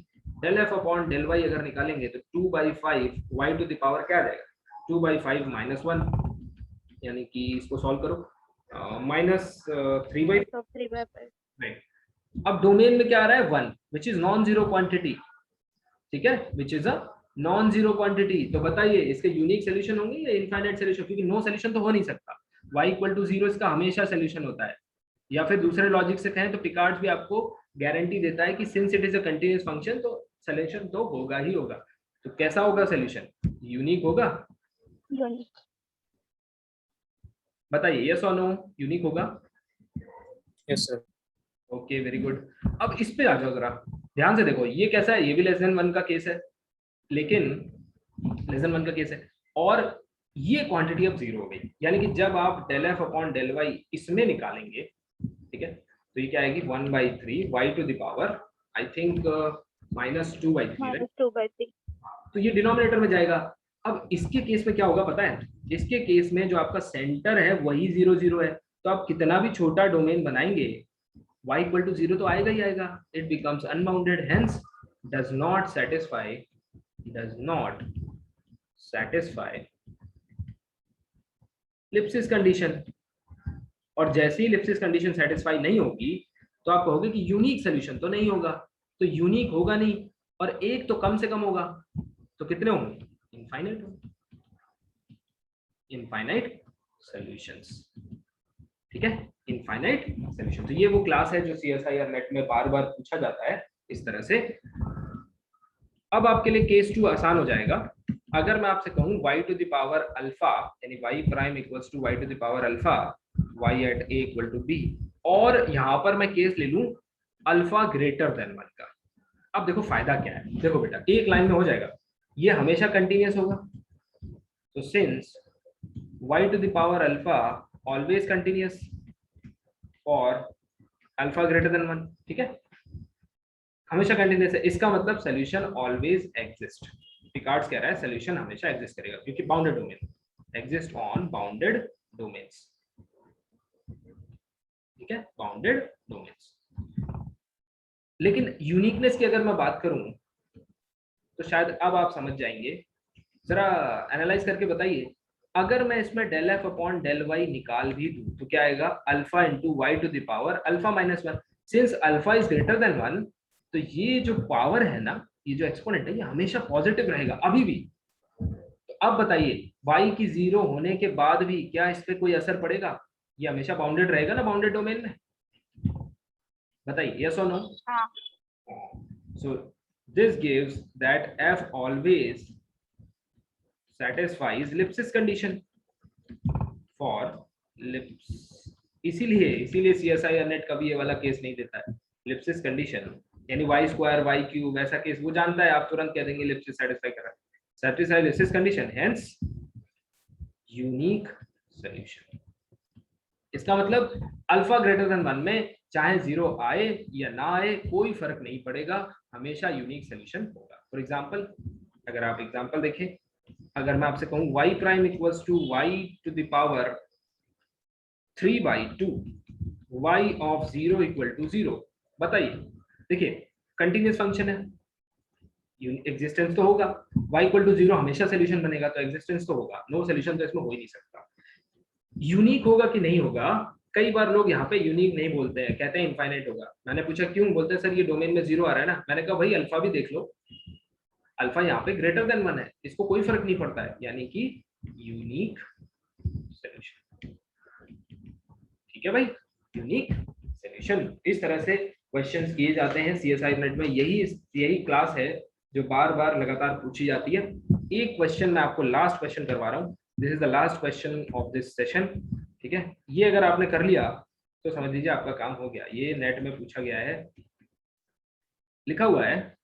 del f upon del y अगर निकालेंगे तो 2/5 y टू द पावर क्या आ जाएगा, 2/5 माइनस 1, यानी कि इसको सॉल्व करो, माइनस 3/5, राइट। अब डोमेन में क्या आ रहा है 1, which is non zero quantity, ठीक है, which is a non zero quantity. तो बताइए इसके यूनिक सोल्यूशन होंगे या इनफाइनाइट सोल्यूशन, क्योंकि नो सोल्यूशन तो हो नहीं सकता, y इक्वल टू 0 इसका हमेशा सोल्यूशन होता है, या फिर दूसरे लॉजिक से कहें तो पिकार्ड्स भी आपको गारंटी देता है कि since it is a continuous function तो सोल्यूशन तो होगा ही होगा। तो कैसा होगा सोल्यूशन? यूनिक होगा। यूनिक। बताइए यस और नो, यूनिक होगा? Yes sir. Okay very good. अब इस पे आ जाओ जरा, ध्यान से देखो, ये कैसा है, ये भी लेस देन 1 का केस है, लेकिन लेस देन 1 का केस है, और ये क्वांटिटी अब जीरो हो गई, यानी कि जब आप del f upon del y इसमें निकालेंगे, ठीक है, तो ये क्या आएगी 1/3 y to the power I think -2/3, right? -2/3। तो ये डिनोमिनेटर में जाएगा। अब इसके केस में क्या होगा पता है? इसके केस में जो आपका सेंटर है वही 0 0 है, तो आप कितना भी छोटा डोमेन बनाएंगे y इक्वल टू 0 तो आएगा ही आएगा, it becomes unbounded, hence does not satisfy Lipschitz condition. और जैसे ही लिप्सिस कंडीशन सेटिस्फाई नहीं होगी तो आप कहोगे कि यूनिक सोल्यूशन तो नहीं होगा, तो यूनिक होगा नहीं, और एक तो कम से कम होगा, तो कितने होंगे? इनफाइनाइट होंगे, इनफाइनाइट सॉल्यूशंस, ठीक है, इनफाइनाइट सॉल्यूशन। तो ये वो क्लास है जो CSIR नेट में बार बार पूछा जाता है इस तरह से। अब आपके लिए केस 2 आसान हो जाएगा। अगर मैं आपसे कहूं y to the power alpha, यानी y prime equals to y to the power alpha y at a equal to b, और यहां पर मैं केस ले लूं अल्फा ग्रेटर देन 1 का। अब देखो फायदा क्या है, देखो बेटा एक लाइन में हो जाएगा, ये हमेशा कंटिन्यूअस होगा, तो since y to the power alpha always continuous और अल्फा ग्रेटर देन 1, ठीक है, हमेशा कंटिन्यूअस है, इसका मतलब सॉल्यूशन ऑलवेज एग्जिस्ट। पिकार्ड्स कह रहा है सॉल्यूशन हमेशा एग्जिस्ट करेगा क्योंकि bounded domain exist on bounded domains, ठीक है, बाउंडेड डोमेन्स। लेकिन यूनिकनेस की अगर मैं बात करूं तो शायद अब आप समझ जाएंगे, जरा एनालाइज करके बताइए, अगर मैं इसमें del f upon del y निकाल भी दूं तो क्या आएगा? Alpha into y to the power alpha minus 1। Since alpha is greater than 1 तो ये जो पावर है ना, ये जो एक्सपोनेंट है, ये हमेशा पॉजिटिव रहेगा अभी भी। तो अब बताइए y की 0 होने के बाद भी क्या इस पे कोई असर पड़ेगा? ये हमेशा बाउंडेड रहेगा ना बाउंडेड डोमेन में, बताइए यस और नो? हाँ। So this gives that f always satisfies Lipschitz condition for Lips। इसीलिए CSIR नेट कभी ये वाला केस नहीं देता है, Lipschitz कंडीशन यानी y स्क्वायर y क्यूब वैसा केस वो जानता है, आप तुरंत कह देंगे Lipschitz सेटिस्फाई कर रहा है, satisfy Lipschitz condition, hence unique solution। इसका मतलब अल्फा ग्रेटर देन 1 में चाहे 0 आए या ना आए कोई फर्क नहीं पड़ेगा, हमेशा यूनिक सोल्यूशन होगा। फॉर एग्जांपल अगर आप एग्जांपल देखें, अगर मैं आपसे कहूं y prime equals to y to the power 3/2 y of 0 equal to 0, बताइए, देखिए कंटिन्यूअस फंक्शन है, एग्जिस्टेंस तो होगा, y इक्वल टू 0 हमेशा सोल्यूशन बनेगा तो एग्जिस्टेंस तो होगा, नो सोल्यूशन तो इसमें हो ही नहीं सकता। यूनिक होगा कि नहीं होगा, कई बार लोग यहाँ पे यूनिक नहीं बोलते हैं, कहते हैं इनफाइनाइट होगा। मैंने पूछा क्यों, बोलते हैं सर ये डोमेन में 0 आ रहा है ना, मैंने कहा भाई अल्फा भी देख लो, अल्फा यहाँ पे ग्रेटर देन 1 है, इसको कोई फर्क नहीं पड़ता है, यानी कि यूनिक सोल्यूशन, ठीक है भाई, यूनिक सोल्यूशन। इस तरह से क्वेश्चंस किए जाते हैं CSIR नेट में, यही क्लास है जो बार बार लगातार पूछी जाती है। एक क्वेश्चन मैं आपको लास्ट क्वेश्चन करवा रहा हूँ, this is the last question of this session, ठीक है, ये अगर आपने कर लिया तो समझ लीजिए आपका काम हो गया। ये नेट में पूछा गया है, लिखा हुआ है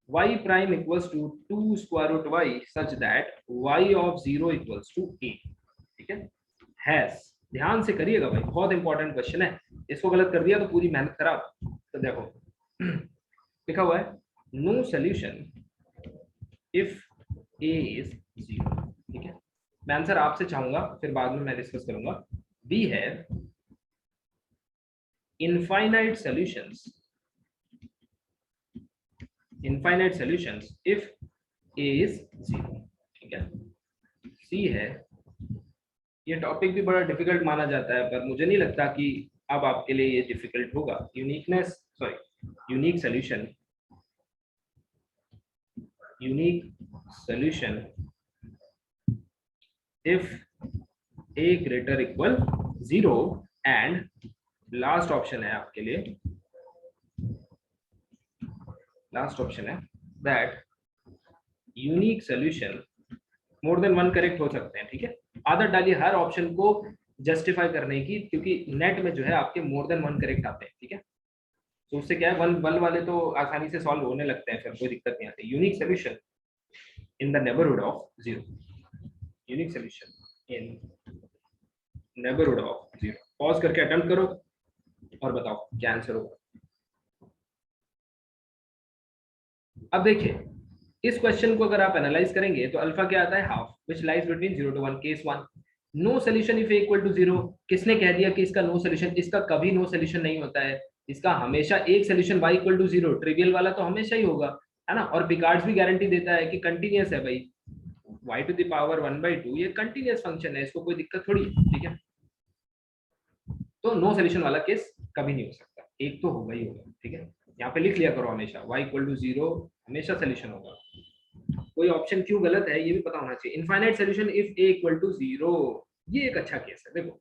y prime equals to 2 square root y such that y of 0 equals to a, ठीक है, हैज, ध्यान से करिएगा भाई, बहुत इंपॉर्टेंट क्वेश्चन है, इसको गलत कर दिया तो पूरी मेहनत खराब। तो देखो लिखा हुआ है no solution if a is 0, ठीक है, मैं आंसर आपसे चाहूंगा फिर बाद में मैं डिस्कस करूंगा। We have infinite solutions if a is 0, ठीक है। C है, ये टॉपिक भी बड़ा डिफिकल्ट माना जाता है पर मुझे नहीं लगता कि अब आपके लिए ये डिफिकल्ट होगा। Unique solution if a greater equal 0 and last option है आपके लिए, लास्ट ऑप्शन है that unique solution more than one correct हो सकते हैं। ठीक है, आदत डालिए हर ऑप्शन को जस्टिफाई करने की, क्योंकि नेट में जो है आपके मोर देन वन करेक्ट आते हैं। ठीक है, तो उससे क्या है, वन वन वाले तो आसानी से सॉल्व होने लगते हैं, फिर कोई दिक्कत नहीं आती। Unique solution in the neighbourhood of zero, unique solution in neighbourhood of zero. Pause करके अटेम्प्ट करो और बताओ क्या आंसर होगा। अब देखिए इस क्वेश्चन को अगर आप एनालाइज करेंगे तो अल्फा क्या आता है, half, which lies between 0 to 1, case 1। No solution if a equal to 0। किसने कह दिया कि इसका नो सोल्यूशन? इसका कभी नो सोल्यूशन नहीं होता है, इसका हमेशा एक solution y equal to 0, trivial वाला तो हमेशा ही होगा, है ना। और पिकार्ड्स भी गारंटी देता है कि कंटिन्यूअस है भाई, y टू द पावर 1/2 ये कंटिन्यूअस फंक्शन है, इसको कोई दिक्कत थोड़ी है। ठीक है, तो नो सोल्यूशन वाला केस कभी नहीं हो सकता, एक तो होगा ही होगा। ठीक है, यहाँ पे लिख लिया करो हमेशा y इक्वल टू 0 हमेशा सोल्यूशन होगा। कोई ऑप्शन क्यों गलत है ये भी पता होना चाहिए। Infinite solution if a equal to 0, ये एक अच्छा केस है। देखो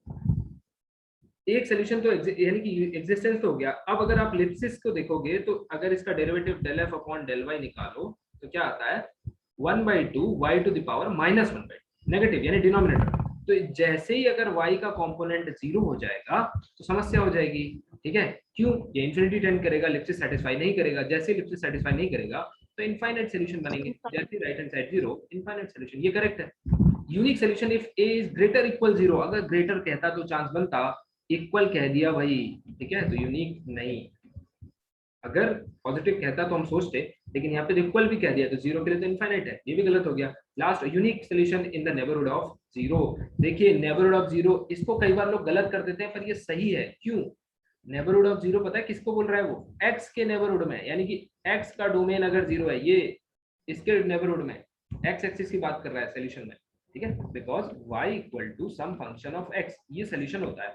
एक सोल्यूशन तो यानी कि एग्जिस्टेंस तो हो गया। अब अगर आप लिप्सिस को देखोगे तो अगर इसका derivative del f upon del y निकालो तो क्या आता है, 1/2 y to the power -1/2, negative यानी डिनोमिनेटर। तो जैसे ही अगर y का कंपोनेंट 0 हो जाएगा तो समस्या हो जाएगी। ठीक है, क्यों? ये इंफिनिटी टेंड करेगा, लिप्सिस सेटिस्फाई नहीं करेगा। जैसे ही लिप्सिस सेटिस्फाई नहीं करेगा तो इनफाइनाइट सॉल्यूशन बनेंगे। जैसे right hand side 0, infinite solution, ये करेक्ट है। Unique solution if a is greater equal 0, अगर ग्रेटर कहता तो चांस बनता, इक्वल कह दिया भाई। ठीक है, तो यूनिक नहीं। अगर पॉजिटिव कहता तो हम सोचते, लेकिन यहाँ पे इक्वल भी कह दिया तो 0 के लिए तो इनफाइनाइट है, ये भी गलत हो गया। Last unique solution in the neighbourhood of 0। देखिए नेबरहुड ऑफ 0, इसको कई बार लोग गलत कर देते हैं पर ये सही है। क्यों? नेबरहुड ऑफ 0 पता है किसको बोल रहा है, वो x के नेबरहुड में, यानी कि x का डोमेन अगर 0 है, ये इसके नेबरहुड में x एक्सिस की बात कर रहा है सोल्यूशन में। ठीक है, because y equal to some function of x, ये सोल्यूशन होता है।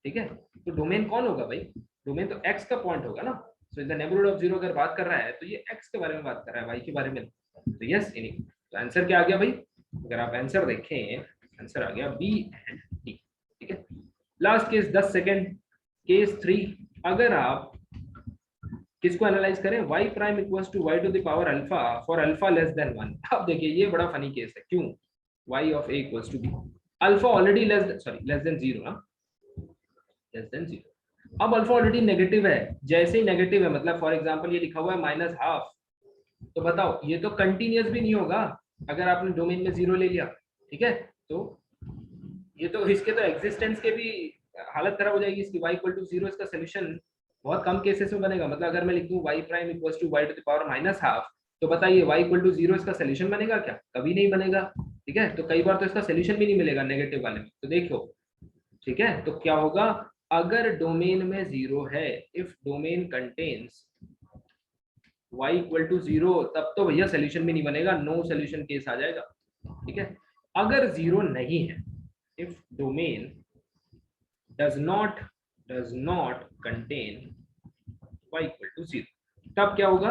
ठीक है, तो डोमेन कौन होगा भाई, डोमेन तो x का पॉइंट होगा ना। सो इन द नेबरहुड ऑफ 0 अगर बात कर रहा है तो ये x के बारे में बात कर रहा है, y के बारे में। तो यस इनिक, तो आंसर क्या आ गया भाई, अगर आप आंसर देखें आंसर आ गया B एंड D। ठीक है, लास्ट केस 10 सेकंड, केस 3। अगर आप किसको एनालाइज करें, y prime equals to y to the power alpha for alpha less than 1। अब देखिए ये बड़ा फनी केस है। क्यों? y of a equals to b, alpha already less than 0 ना, लेस देन 0। अब अल्फा ऑलरेडी नेगेटिव है, जैसे ही नेगेटिव है मतलब फॉर एग्जांपल ये लिखा हुआ है -12, तो बताओ ये तो कंटिन्यूअस भी नहीं होगा अगर आपने डोमेन में 0 ले लिया। ठीक है, तो ये तो इसके तो एग्जिस्टेंस के भी हालत खराब हो जाएगी इसकी। y इक्वल टू 0 इसका सोल्यूशन बहुत कम केसेस में बनेगा। मतलब अगर मैं लिख दूं y prime equals to y to the power -12, तो बताइए y इक्वल टू 0 इसका सोल्यूशन बनेगा क्या? कभी नहीं बनेगा। ठीक है, तो कई बार तो इसका सोल्यूशन भी नहीं मिलेगा नेगेटिव वाले में। तो देखो, ठीक है, तो क्या होगा, अगर डोमेन में 0 है, if domain contains y equal to 0, तब तो भैया सोल्यूशन भी नहीं बनेगा, नो सोल्यूशन केस आ जाएगा। ठीक है, अगर 0 नहीं है, if domain does not contain y equal to 0, तब क्या होगा,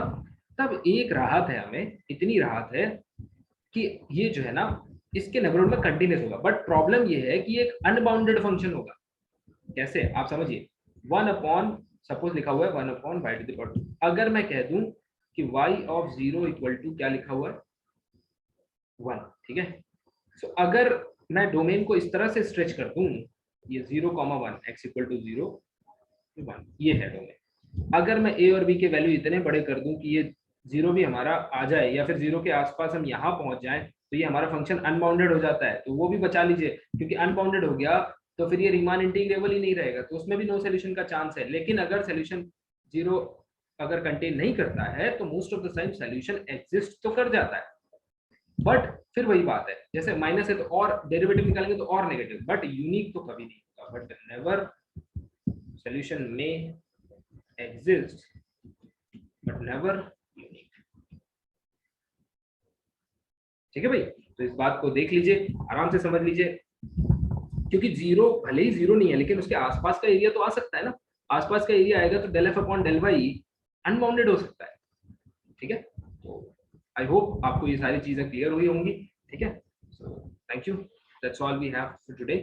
तब एक राहत है, हमें इतनी राहत है कि ये जो है ना इसके नेबरहुड में कंटिन्यूअस होगा। बट प्रॉब्लम ये है कि एक अनबाउंडेड फंक्शन होगा। कैसे, आप समझिए, 1 अपॉन, सपोज लिखा हुआ है 1 upon y to the power 2। अगर मैं कह दूं कि y ऑफ 0 इक्वल टू क्या लिखा हुआ है, 1। ठीक है, सो अगर मैं डोमेन को इस तरह से स्ट्रेच कर दूं, ये 0,1 x इक्वल टू 0 1, ये है डोमेन। अगर मैं a और b के वैल्यू इतने बड़े कर दूं कि ये 0 भी हमारा आ जाए या फिर 0 के आसपास हम यहाँ पहुंच जाएं, तो ये हमारा फंक्शन अनबाउंडेड हो जाता है। तो वो भी बचा लीजिए, क्योंकि अनबाउंडेड हो गया तो फिर ये रीमान इंटीग्रेबल ही नहीं रहेगा, तो उसमें भी नो सोल्यूशन का चांस है। लेकिन अगर सोल्यूशन 0 अगर कंटेन नहीं करता है तो most of the time solution exist तो कर जाता है। बट फिर वही बात है, जैसे माइनस है तो और डेरिवेटिव निकालेंगे तो और नेगेटिव, बट यूनिक तो कभी नहीं होगा। बट नेवर सॉल्यूशन में एग्जिस्ट बट नेवर यूनिक। ठीक है भाई, तो इस बात को देख लीजिए, आराम से समझ लीजिए, क्योंकि 0 भले ही 0 नहीं है लेकिन उसके आसपास का एरिया तो आ सकता है ना। आसपास का एरिया आएगा तो del f upon del y unbounded हो सकता है। ठीक है, तो आई होप आपको ये सारी चीजें क्लियर हुई होंगी। ठीक है, so thank you, that's all we have for today.